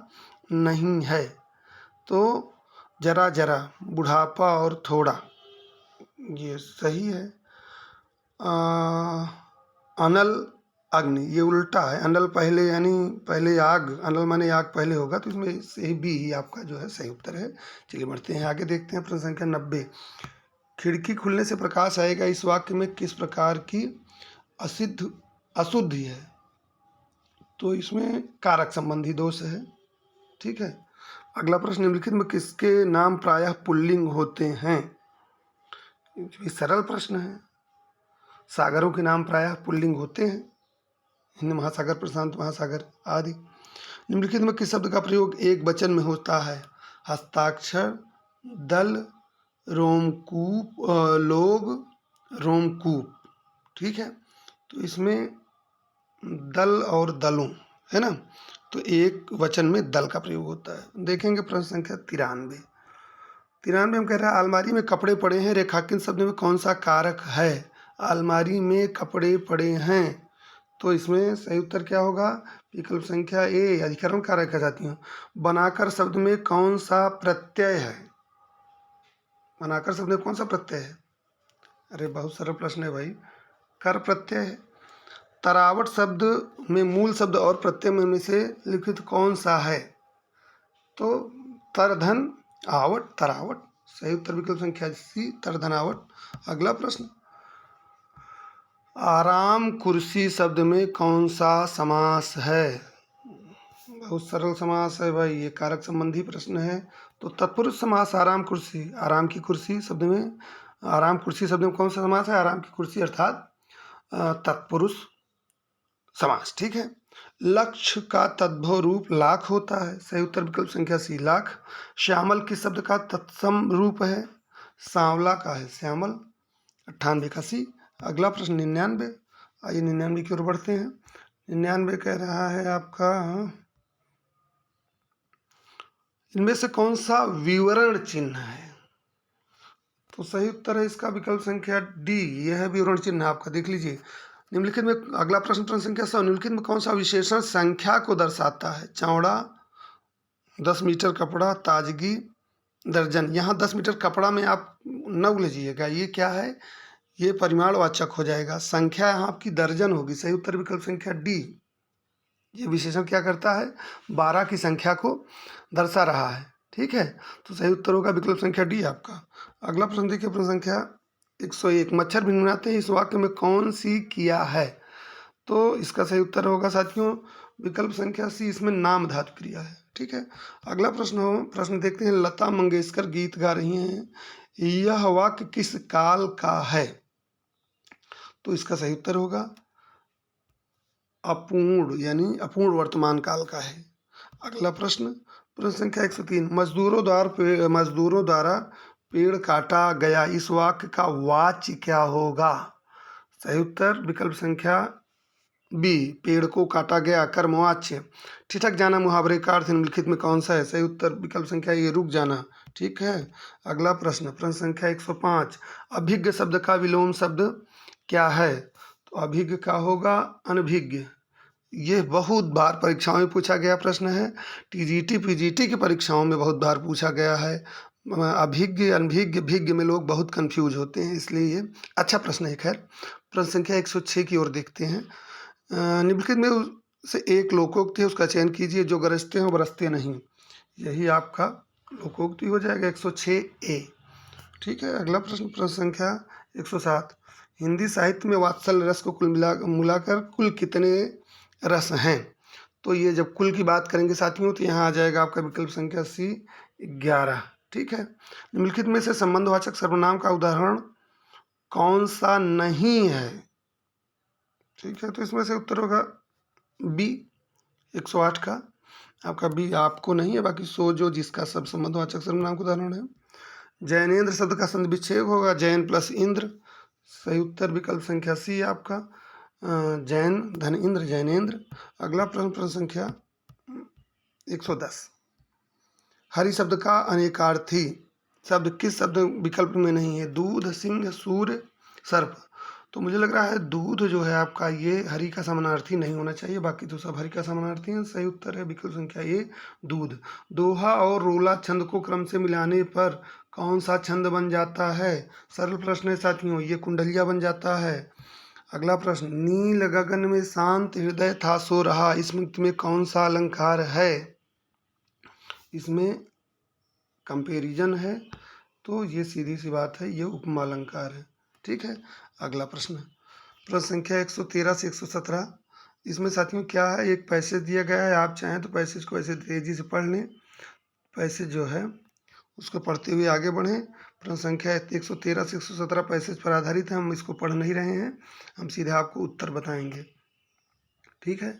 नहीं है। तो जरा जरा, बुढ़ापा और थोड़ा, ये सही है। अनल अग्नि ये उल्टा है, अनल पहले यानी पहले आग, अनल माने आग पहले होगा, तो इसमें सही बी ही आपका जो है सही उत्तर है। चलिए बढ़ते हैं आगे, देखते हैं प्रश्न संख्या 90। खिड़की खुलने से प्रकाश आएगा इस वाक्य में किस प्रकार की अशुद्धि है? तो इसमें कारक संबंधी दोष है। ठीक है, अगला प्रश्न, निम्नलिखित में किसके नाम प्रायः पुल्लिंग होते हैं? ये सरल प्रश्न है। सागरों के नाम प्रायः पुल्लिंग होते हैं, हिंद महासागर, प्रशांत महासागर आदि। निम्नलिखित में किस शब्द का प्रयोग एक वचन में होता है? हस्ताक्षर, दल, रोमकूप, लोग, रोमकूप। ठीक है, तो इसमें दल और दलों है ना, तो एक वचन में दल का प्रयोग होता है। देखेंगे प्रश्न संख्या 93 हम कह रहे हैं अलमारी में कपड़े पड़े हैं, रेखांकित शब्द में कौन सा कारक है? अलमारी में कपड़े पड़े हैं, तो इसमें सही उत्तर क्या होगा? विकल्प संख्या ए, अधिकरण कारक है साथियों। बनाकर शब्द में कौन सा प्रत्यय है? बनाकर शब्द में कौन सा प्रत्यय है? अरे बहुत सरल प्रश्न है भाई, कर प्रत्यय है। तरावट शब्द में मूल शब्द और प्रत्यय में से लिखित कौन सा है? तो तरधन आवट, तरावट। सही उत्तर विकल्प संख्या सी, तरधनावट। अगला प्रश्न, आराम कुर्सी शब्द में कौन सा समास है? बहुत सरल समास है भाई, ये कारक संबंधी प्रश्न है। तो तत्पुरुष समास आराम कुर्सी, आराम की कुर्सी शब्द में, आराम कुर्सी शब्द में कौन सा समास है? आराम की कुर्सी अर्थात तत्पुरुष समास। ठीक है, लक्ष्य का तद्भव रूप लाख होता है। सही उत्तर विकल्प संख्या सी, लाख। श्यामल किस शब्द का तत्सम रूप है? सांवला का है श्यामल। 98 का सी। अगला प्रश्न 99। आइए 99 की ओर बढ़ते हैं। 99 कह रहा है आपका, इनमें से कौन सा विवरण चिन्ह है? तो सही उत्तर है इसका विकल्प संख्या डी, यह है विवरण चिन्ह आपका। देख लीजिए निम्नलिखित में, अगला प्रश्न प्रश्न संख्या 100, निम्नलिखित में कौन सा विशेषण संख्या को दर्शाता है? चौड़ा, 10 मीटर कपड़ा, ताजगी, दर्जन। यहाँ 10 मीटर कपड़ा में आप न उलझिएगा, ये क्या है? ये परिमाणवाचक हो जाएगा। संख्या यहाँ आपकी दर्जन होगी। सही उत्तर विकल्प संख्या डी। ये विशेषण क्या करता है? 12 की संख्या को दर्शा रहा है। ठीक है, तो सही उत्तर होगा विकल्प संख्या डी आपका। अगला प्रश्न देखिए, प्रश्न संख्या 101, मच्छर भिनभिनाते हैं इस वाक्य में कौन सी किया है? तो इसका सही उत्तर होगा साथियों विकल्प संख्या सी, इसमें नाम धातु क्रिया है। ठीक है, अगला प्रश्न देखते हैं। लता मंगेशकर गीत गा रही हैं, यह वाक्य किस काल का है? तो इसका सही उत्तर होगा अपूर्ण, यानी अपूर्ण वर्तमान काल का है। अगला प्रश्न संख्या 103, मजदूरों द्वारा पेड़ काटा गया इस वाक्य का वाच्य क्या होगा? सही उत्तर विकल्प संख्या बी, पेड़ को काटा गया। कर्मवाच्य, ठिठक जाना मुहावरे का अर्थ निम्नलिखित में कौन सा है? सही उत्तर विकल्प संख्या ए, रुक जाना। ठीक है। अगला प्रश्न, प्रश्न संख्या 105, अभिज्ञ शब्द का विलोम शब्द क्या है? तो अभिज्ञ का होगा अनभिज्ञ। ये बहुत बार परीक्षाओं में पूछा गया प्रश्न है, टीजीटी पीजीटी की परीक्षाओं में बहुत बार पूछा गया है। अभिज्ञ अनभिज्ञ भिज्ञ में लोग बहुत कंफ्यूज होते हैं, इसलिए ये अच्छा प्रश्न है। खैर, प्रश्न संख्या 106 की ओर देखते हैं। निम्नलिखित में से एक लोकोक्ति है, उसका चयन कीजिए। जो गरजते हैं बरसते नहीं, यही आपका लोकोक्ति हो जाएगा 106 ए। ठीक है। अगला प्रश्न, प्रश्न संख्या 107, हिंदी साहित्य में वात्सल्य रस को कुल मिलाकर कुल कितने रस हैं? तो ये जब कुल की बात करेंगे साथियों, तो यहाँ आ जाएगा आपका विकल्प संख्या सी, 11। ठीक है। निम्नलिखित में से संबंधवाचक सर्वनाम का उदाहरण कौन सा नहीं है? ठीक है। तो इसमें से उत्तर होगा बी, 108 का आपका बी। आपको नहीं है, बाकी सो जो जिसका सब संबंधवाचक सर्वनाम का उदाहरण है। जैनेन्द्र शब्द का संधि विच्छेद होगा जैन प्लस इंद्र। सही उत्तर विकल्प संख्या सी आपका, जैन धन इंद्र जैनेन्द्र। अगला प्रश्न, प्रश्न संख्या 110, हरि शब्द का अनेकार्थी शब्द किस शब्द विकल्प में नहीं है? दूध, सिंह, सूर्य, सर्प। तो मुझे लग रहा है दूध जो है आपका, ये हरि का समानार्थी नहीं होना चाहिए, बाकी तो सब हरि का समानार्थी हैं। सही उत्तर है विकल्प संख्या ए, दूध। दोहा और रोला छंद को क्रम से मिलाने पर कौन सा छंद बन जाता है? सरल प्रश्न है साथियों, ये कुंडलिया बन जाता है। अगला प्रश्न, नील गगन में शांत हृदय था सो रहा, इसमें कौन सा अलंकार है? इसमें कंपेरिजन है, तो ये सीधी सी बात है, ये उपमा अलंकार है। ठीक है। अगला प्रश्न, प्रश्न संख्या 113 से 117, इसमें साथियों क्या है? एक पैसेज दिया गया है, आप चाहें तो पैसेज को ऐसे तेजी से पढ़ लें, पैसेज जो है उसको पढ़ते हुए आगे बढ़ें। प्रश्न संख्या 113 से 117 पैसेज पर आधारित है, हम इसको पढ़ नहीं रहे हैं, हम सीधे आपको उत्तर बताएंगे। ठीक है।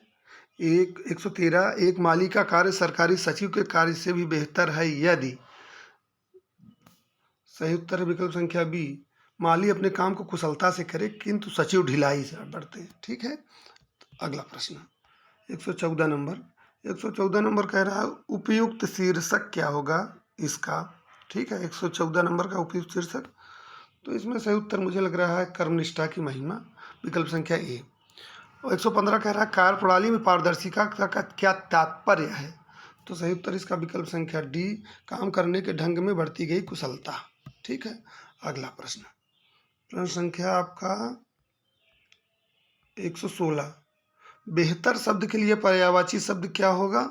113, एक माली का कार्य सरकारी सचिव के कार्य से भी बेहतर है यदि। सही उत्तर है विकल्प संख्या बी, माली अपने काम को कुशलता से करे किंतु सचिव ढिलाई से बरते। ठीक है। अगला प्रश्न 114 नंबर, 114 नंबर कह रहा है उपयुक्त शीर्षक क्या होगा इसका? ठीक है। 114 नंबर का उपयुक्त शीर्षक, तो इसमें सही उत्तर मुझे लग रहा है कर्मनिष्ठा की महिमा, विकल्प संख्या ए। और 115 कह रहा है कार्य प्रणाली में पारदर्शिता का क्या तात्पर्य है? तो सही उत्तर इसका विकल्प संख्या डी, काम करने के ढंग में बढ़ती गई कुशलता। ठीक है। अगला प्रश्न, प्रश्न संख्या आपका 116, बेहतर शब्द के लिए पर्यायवाची शब्द क्या होगा?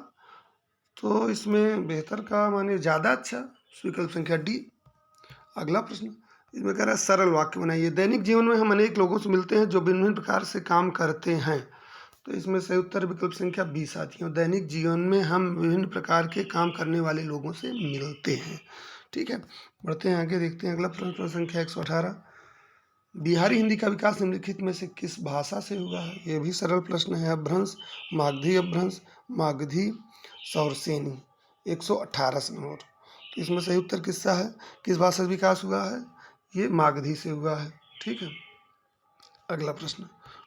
तो इसमें बेहतर का माने ज़्यादा अच्छा, विकल्प संख्या डी। अगला प्रश्न, इसमें कह रहा है सरल वाक्य बनाइए। दैनिक जीवन में हम अनेक लोगों से मिलते हैं जो भिन्न भिन्न प्रकार से काम करते हैं, तो इसमें सही उत्तर विकल्प संख्या बी साथियों, दैनिक जीवन में हम विभिन्न प्रकार के काम करने वाले लोगों से मिलते हैं। ठीक है। बढ़ते हैं आगे, देखते हैं अगला प्रश्न, प्रश्न संख्या 118, बिहारी हिंदी का विकास निम्नलिखित में से किस भाषा से हुआ है? ये भी सरल प्रश्न है। अपभ्रंश, मागधी अपभ्रंश, मागधी सौरसेनी। 118 नंबर, तो इसमें सही उत्तर किसका है? किस भाषा से विकास हुआ है? ये मागधी से हुआ है। ठीक है। अगला प्रश्न,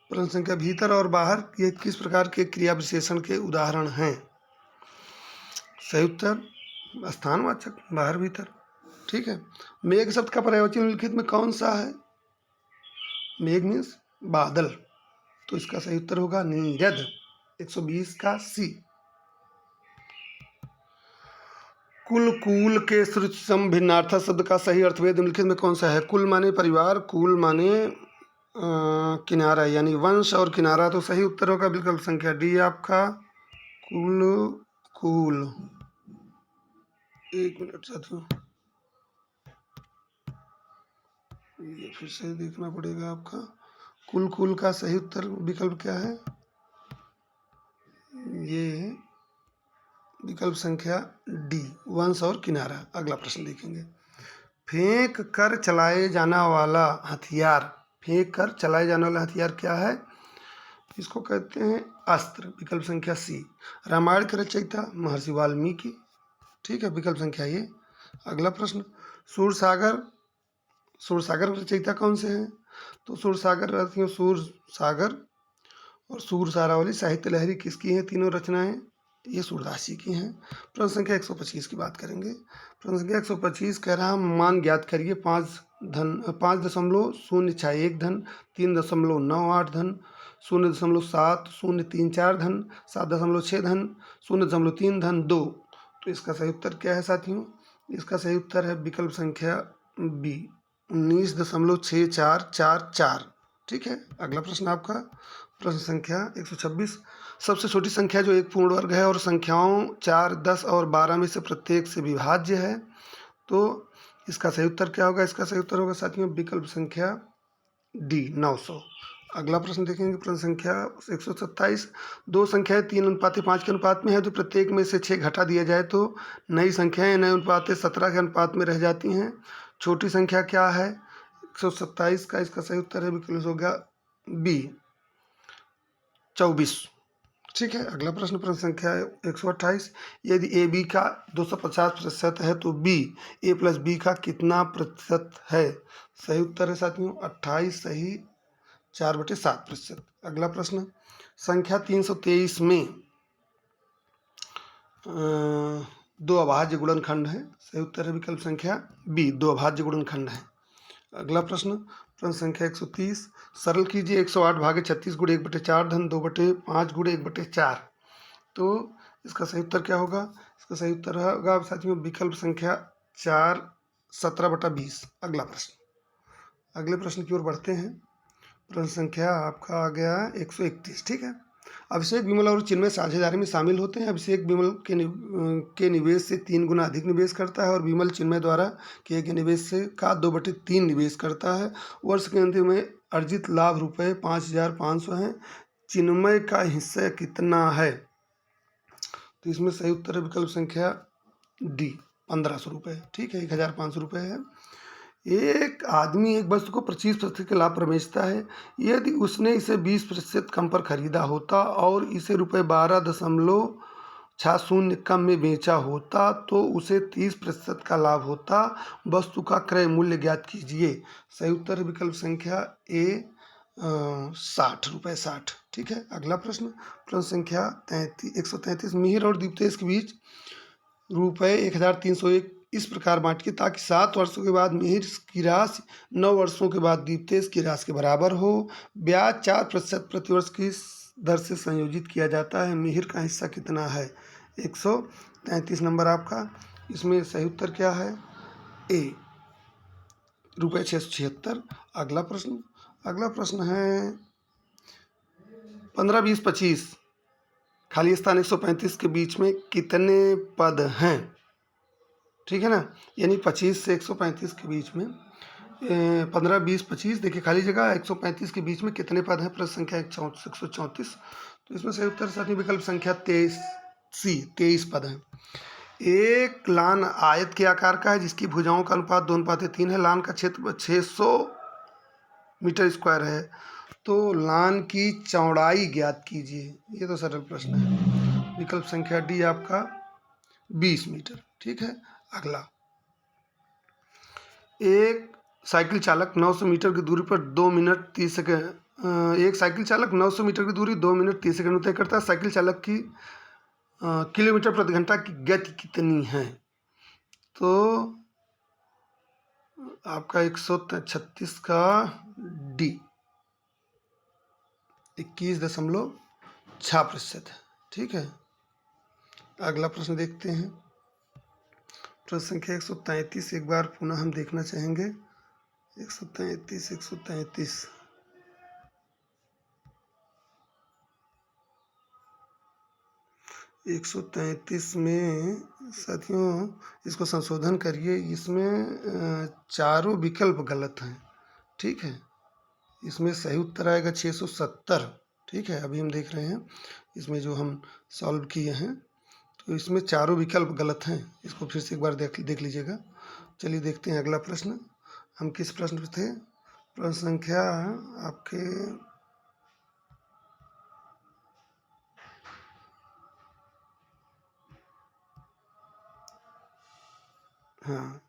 प्रश्न संख्या भीतर और बाहर, ये किस प्रकार के क्रिया विशेषण के उदाहरण हैं? सही उत्तर स्थानवाचक, बाहर भीतर। ठीक है। मेघ शब्द का पर्यायवाची निम्नलिखित में कौन सा है? मेघ मीन्स बादल, तो इसका सही उत्तर होगा नीरद, 120 का सी। कुल, कूल के श्रुति सम भिन्नार्थक शब्द का सही अर्थभेद निम्नलिखित में कौन सा है? कुल माने परिवार, कूल माने किनारा यानी वंश और किनारा, तो सही उत्तर होगा विकल्प संख्या डी आपका, कुल कूल। एक मिनट साथियों, ये फिर से देखना पड़ेगा आपका। कुल कूल का सही उत्तर विकल्प क्या है? ये विकल्प संख्या डी, वंश और किनारा। अगला प्रश्न देखेंगे, फेंक कर चलाए जाना वाला हथियार, फेंक कर चलाए जाने वाला हथियार क्या है? इसको कहते हैं अस्त्र, विकल्प संख्या सी। रामायण के रचयिता महर्षि वाल्मीकि। ठीक है। विकल्प संख्या ए। अगला प्रश्न, सूरसागर, सूरसागर के रचयिता कौन से हैं? तो सूरसागर साथियों, सूरसागर और सूरसारावली साहित्य लहरी किसकी हैं तीनों रचनाएं? ये सूरदास जी की हैं। प्रश्न संख्या 125 की बात करेंगे। प्रश्न संख्या 125 कह रहा मान ज्ञात करिए 5.061 धन 3.98 धन 0.7034 धन 7.6 धन 0.3 धन 2। तो इसका सही उत्तर क्या है साथियों? इसका सही उत्तर है विकल्प संख्या बी, 19.6444। ठीक है, अगला प्रश्न आपका प्रश्न संख्या 126। सबसे छोटी संख्या जो एक पूर्ण वर्ग है और संख्याओं 4, 10 और 12 में से प्रत्येक से विभाज्य है, तो इसका सही उत्तर क्या होगा? इसका सही उत्तर होगा साथियों विकल्प संख्या डी, 900। अगला प्रश्न देखेंगे प्रश्न संख्या 127। दो संख्याएं 3:5 के अनुपात में है, जो प्रत्येक में से 6 घटा दिया जाए तो नई संख्याएं नए अनुपात 17 के अनुपात में रह जाती हैं। छोटी संख्या क्या है? 127 का इसका सही उत्तर है विकल्प होगा बी, 24। ठीक है, अगला प्रश्न प्रश्न संख्या 128। यदि ए बी का 250% है तो बी ए प्लस बी का कितना प्रतिशत है? सही उत्तर है साथियों 28, सही 4/7%। अगला प्रश्न संख्या 323 में दो अभाज्य गुणनखंड है। सही उत्तर है विकल्प संख्या बी, दो अभाज्य गुणनखंड है। अगला प्रश्न प्रश्न संख्या 130। सरल कीजिए 108 भागे 36 गुणे 1/4 धन 2/5 गुणे 1/4। तो इसका सही उत्तर क्या होगा? इसका सही उत्तर होगा साथियों विकल्प संख्या 4, 17/20। अगला प्रश्न, अगले प्रश्न की ओर बढ़ते हैं। प्रश्न संख्या आपका आ गया 131। ठीक है, अभिषेक विमल और चिन्मय साझेदारी में शामिल होते हैं। अभिषेक विमल के निवेश से 3 गुना अधिक निवेश करता है और विमल चिन्मय द्वारा किए गए निवेश से का 2/3 निवेश करता है। वर्ष के अंत में अर्जित लाभ रुपये 5,500 हैं। चिन्मय का हिस्सा कितना है? तो इसमें सही उत्तर है विकल्प संख्या डी, 1,500 रुपये। ठीक है, 1,500 रुपये है। एक आदमी एक वस्तु को 25% के लाभ पर बेचता है। यदि उसने इसे 20% कम पर खरीदा होता और इसे ₹12.60 कम में बेचा होता तो उसे 30% का लाभ होता। वस्तु का क्रय मूल्य ज्ञात कीजिए। सही उत्तर है विकल्प संख्या ए, 60 रुपये 60। ठीक है, अगला प्रश्न प्रश्न संख्या 133। मिहिर और दीप्तेश के बीच रुपये 1,301 इस प्रकार बांटिए ताकि 7 वर्षों के बाद मिहिर की राशि 9 वर्षों के बाद दीप्तेश की राशि के बराबर हो। ब्याज 4% प्रतिवर्ष की दर से संयोजित किया जाता है। मिहिर का हिस्सा कितना है? 133 नंबर आपका। इसमें सही उत्तर क्या है? ए, रुपये 676। अगला प्रश्न है 15, 20, 25 खाली स्थान 135 के बीच में कितने पद हैं? ठीक है ना, यानी 25 से 135 के बीच में 15, 20, 25 देखिए खाली जगह 135 के बीच में कितने पद हैं? प्रश्न संख्या 134। तो इसमें सही उत्तर साथी विकल्प संख्या 23 सी, 23 पद हैं। एक लान आयत के आकार का है जिसकी भुजाओं का अनुपात 2:3 है। लान का क्षेत्र 600 मीटर स्क्वायर है, तो लान की चौड़ाई ज्ञात कीजिए। ये तो सरल प्रश्न है। विकल्प संख्या डी आपका 20 मीटर। ठीक है, अगला एक साइकिल चालक 900 मीटर की दूरी पर 2 मिनट 30 सेकंड एक साइकिल चालक 900 मीटर की दूरी 2 मिनट 30 सेकंड में तय करता है। साइकिल चालक की किलोमीटर प्रति घंटा की गति कितनी है? तो आपका 136 का डी, 21.6% है। ठीक है, अगला प्रश्न देखते हैं। प्रश्न संख्या 133 एक बार पुनः हम देखना चाहेंगे। 133 133 में साथियों इसको संशोधन करिए। इसमें चारों विकल्प गलत हैं। ठीक है, इसमें सही उत्तर आएगा 670। ठीक है, अभी हम देख रहे हैं इसमें जो हम सॉल्व किए हैं, तो इसमें चारों विकल्प गलत हैं। इसको फिर से एक बार देख लीजिएगा। चलिए देखते हैं अगला प्रश्न। हम किस प्रश्न पे थे? प्रश्न संख्या आपके हाँ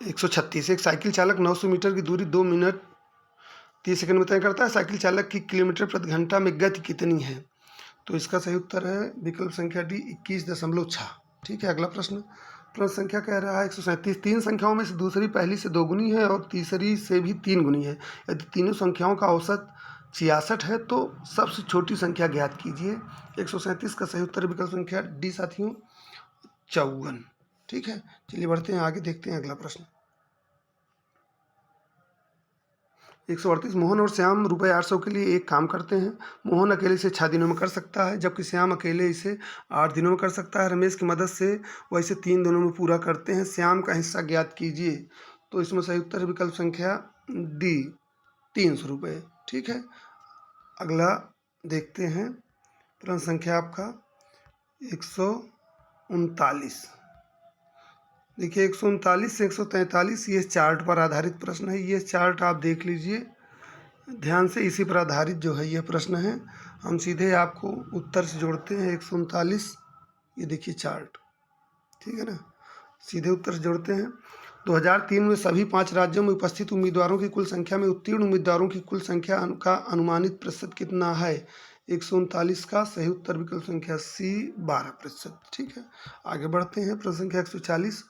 136। एक साइकिल चालक 900 मीटर की दूरी 2 मिनट 30 सेकंड में तय करता है। साइकिल चालक की किलोमीटर प्रति घंटा में गति कितनी है? तो इसका सही उत्तर है विकल्प संख्या डी 21.6। ठीक है, अगला प्रश्न संख्या कह रहा है 137। तीन संख्याओं में से दूसरी पहली से 2 गुनी है और तीसरी से भी 3 गुनी है। यदि तीनों संख्याओं का औसत 66 है तो सबसे छोटी संख्या ज्ञात कीजिए। 137 का सही उत्तर विकल्प संख्या डी साथियों 54। ठीक है, चलिए बढ़ते हैं आगे, देखते हैं अगला प्रश्न। 138। मोहन और श्याम ₹800 के लिए एक काम करते हैं। मोहन अकेले इसे 6 दिनों में कर सकता है, जबकि श्याम अकेले इसे 8 दिनों में कर सकता है। रमेश की मदद से वह इसे 3 दिनों में पूरा करते हैं। श्याम का हिस्सा ज्ञात कीजिए। तो इसमें सही उत्तर विकल्प संख्या डी 300 रुपये। ठीक है, अगला देखते हैं प्रश्न संख्या आपका 139। देखिए 139 से 143 ये चार्ट पर आधारित प्रश्न है। ये चार्ट आप देख लीजिए ध्यान से, इसी पर आधारित जो है ये प्रश्न है। हम सीधे आपको उत्तर से जोड़ते हैं। 139 ये देखिए चार्ट, ठीक है ना, सीधे उत्तर से जोड़ते हैं। 2003 में सभी 5 राज्यों में उपस्थित उम्मीदवारों की कुल संख्या में उत्तीर्ण उम्मीदवारों की कुल संख्या का अनुमानित प्रतिशत कितना है? 139 का सही उत्तर विकल्प संख्या सी 12%। ठीक है, आगे बढ़ते हैं प्रश्न संख्या 140।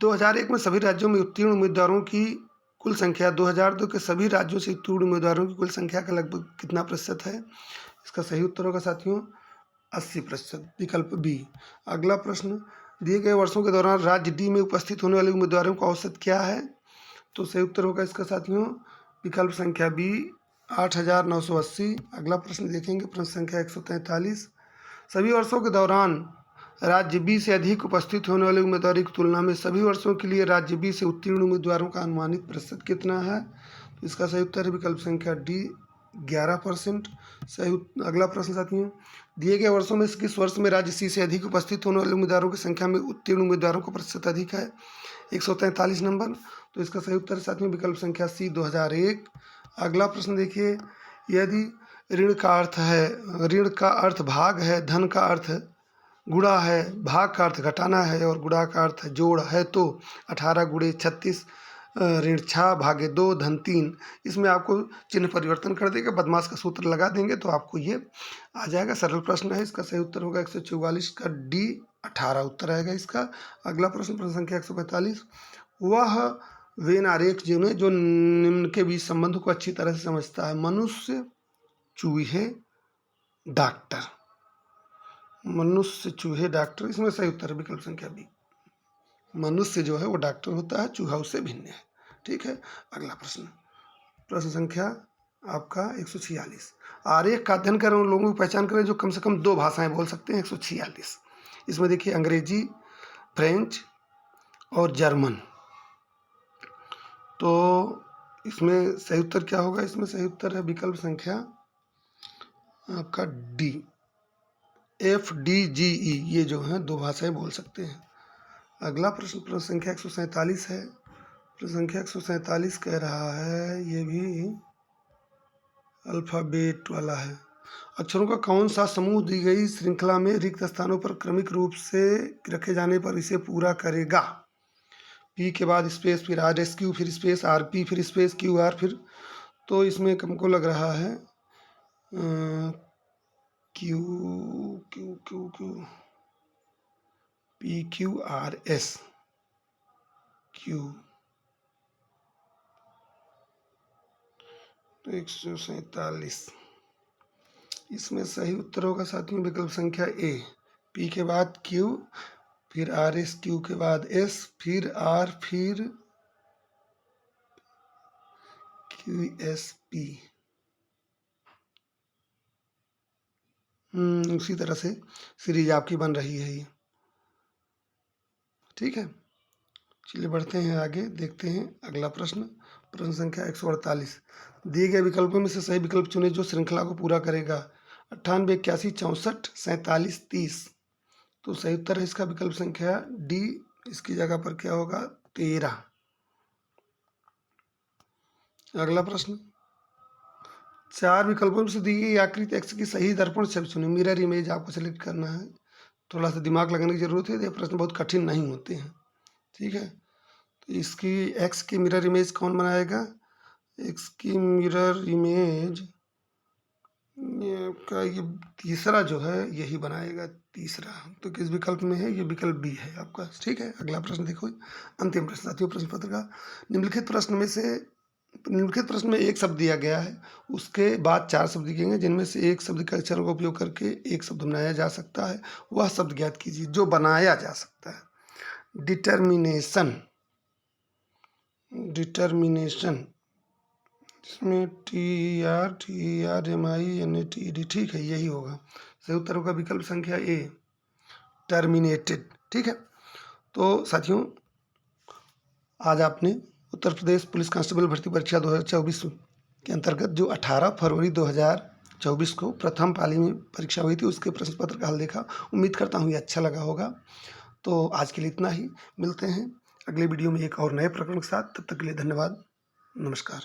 2001 में सभी राज्यों में उत्तीर्ण उम्मीदवारों की कुल संख्या 2002 के सभी राज्यों से उत्तीर्ण उम्मीदवारों की कुल संख्या का लगभग कितना प्रतिशत है? इसका सही उत्तर होगा साथियों 80%, विकल्प बी। अगला प्रश्न, दिए गए वर्षों के दौरान राज्य डी में उपस्थित होने वाले उम्मीदवारों का औसत क्या है? तो सही उत्तर होगा इसका साथियों विकल्प संख्या बी 8,980। अगला प्रश्न देखेंगे प्रश्न संख्या 143। सभी वर्षों के दौरान राज्य बी से अधिक उपस्थित होने वाले उम्मीदवारों की तुलना में सभी वर्षों के लिए राज्य बी से उत्तीर्ण उम्मीदवारों का अनुमानित प्रतिशत कितना है? तो इसका सही उत्तर है विकल्प संख्या डी 11%। सही। अगला प्रश्न साथियों, दिए गए वर्षों में किस वर्ष में राज्य सी से अधिक उपस्थित होने वाले उम्मीदवारों की संख्या में उत्तीर्ण उम्मीदवारों का प्रतिशत अधिक है? 143 नंबर। तो इसका सही उत्तर साथियों विकल्प संख्या सी 2001। अगला प्रश्न देखिए, यदि ऋण का अर्थ है, ऋण का अर्थ भाग है, धन का अर्थ गुणा है, भाग का अर्थ घटाना है और गुणा का अर्थ जोड़ है, तो 18 गुणे 36 ऋण 6 भागे 2 धन 3। इसमें आपको चिन्ह परिवर्तन कर देगा, बदमाश का सूत्र लगा देंगे तो आपको ये आ जाएगा। सरल प्रश्न है, इसका सही उत्तर होगा 144 का डी 18 उत्तर आएगा इसका। अगला प्रश्न प्रश्न संख्या 145। वह वेन आरेख जो निम्न के बीच संबंध को अच्छी तरह से समझता है। मनुष्य, चूहे, डॉक्टर। मनुष्य, चूहे, डॉक्टर, इसमें सही उत्तर है विकल्प संख्या बी। मनुष्य जो है वो डॉक्टर होता है, चूहा उससे भिन्न है। ठीक है, अगला प्रश्न प्रश्न संख्या आपका 146। आरेख का अध्ययन करें उन लोगों की पहचान करें जो कम से कम 2 भाषाएं बोल सकते हैं। 146 इसमें देखिए अंग्रेजी, फ्रेंच और जर्मन। तो इसमें सही उत्तर क्या होगा? इसमें सही उत्तर है विकल्प संख्या आपका डी FDGE, ये जो हैं 2 भाषाएं बोल सकते हैं। अगला प्रश्न प्रश्न संख्या 147 है। प्रश्न संख्या 147 कह रहा है, ये भी अल्फ़ाबेट वाला है। अक्षरों का कौन सा समूह दी गई श्रृंखला में रिक्त स्थानों पर क्रमिक रूप से रखे जाने पर इसे पूरा करेगा? P के बाद स्पेस, फिर RSQ, फिर स्पेस RP, फिर स्पेस QR, फिर, तो इसमें हमको लग रहा है Q Q Q Q PQRS Q. तो 147 इसमें सही उत्तर होगा साथियों विकल्प संख्या ए। P के बाद Q, फिर RSQ के बाद S, फिर R, फिर QSP। उसी तरह से सीरीज आपकी बन रही है ये। ठीक है, चलिए बढ़ते हैं आगे, देखते हैं अगला प्रश्न प्रश्न संख्या 148। दिए गए विकल्पों में से सही विकल्प चुने जो श्रृंखला को पूरा करेगा। 98, 81, 64, 47, 30। तो सही उत्तर है इसका विकल्प संख्या डी, इसकी जगह पर क्या होगा 13। अगला प्रश्न, 4 विकल्पों में से दी गई आकृति एक्स की सही दर्पण छवि चुने। मिरर इमेज आपको सेलेक्ट करना है, थोड़ा सा दिमाग लगाने की जरूरत है, ये प्रश्न बहुत कठिन नहीं होते हैं। ठीक है, तो इसकी एक्स की मिरर इमेज कौन बनाएगा? एक्स की मिरर इमेज ये आपका ये तीसरा जो है यही बनाएगा, तीसरा। तो किस विकल्प में है? ये विकल्प बी है आपका। ठीक है, अगला प्रश्न देखो, अंतिम प्रश्न साथियों प्रश्न पत्र का। निम्नलिखित प्रश्न में एक शब्द दिया गया है, उसके बाद 4 शब्द दिए गए जिनमें से एक शब्द के अक्षरों का उपयोग करके एक शब्द बनाया जा सकता है, वह शब्द ज्ञात कीजिए जो बनाया जा सकता है। डिटर्मिनेशन, डिटर्मिनेशन, इसमें TERMINATED, ठीक है, यही होगा। सही उत्तर होगा विकल्प संख्या ए, टर्मिनेटेड। ठीक है, तो साथियों आज आपने उत्तर प्रदेश पुलिस कांस्टेबल भर्ती परीक्षा 2024 के अंतर्गत जो 18 फरवरी 2024 को प्रथम पाली में परीक्षा हुई थी उसके प्रश्न पत्र का हल देखा। उम्मीद करता हूँ ये अच्छा लगा होगा। तो आज के लिए इतना ही, मिलते हैं अगले वीडियो में एक और नए प्रकरण के साथ। तब तक के लिए धन्यवाद, नमस्कार।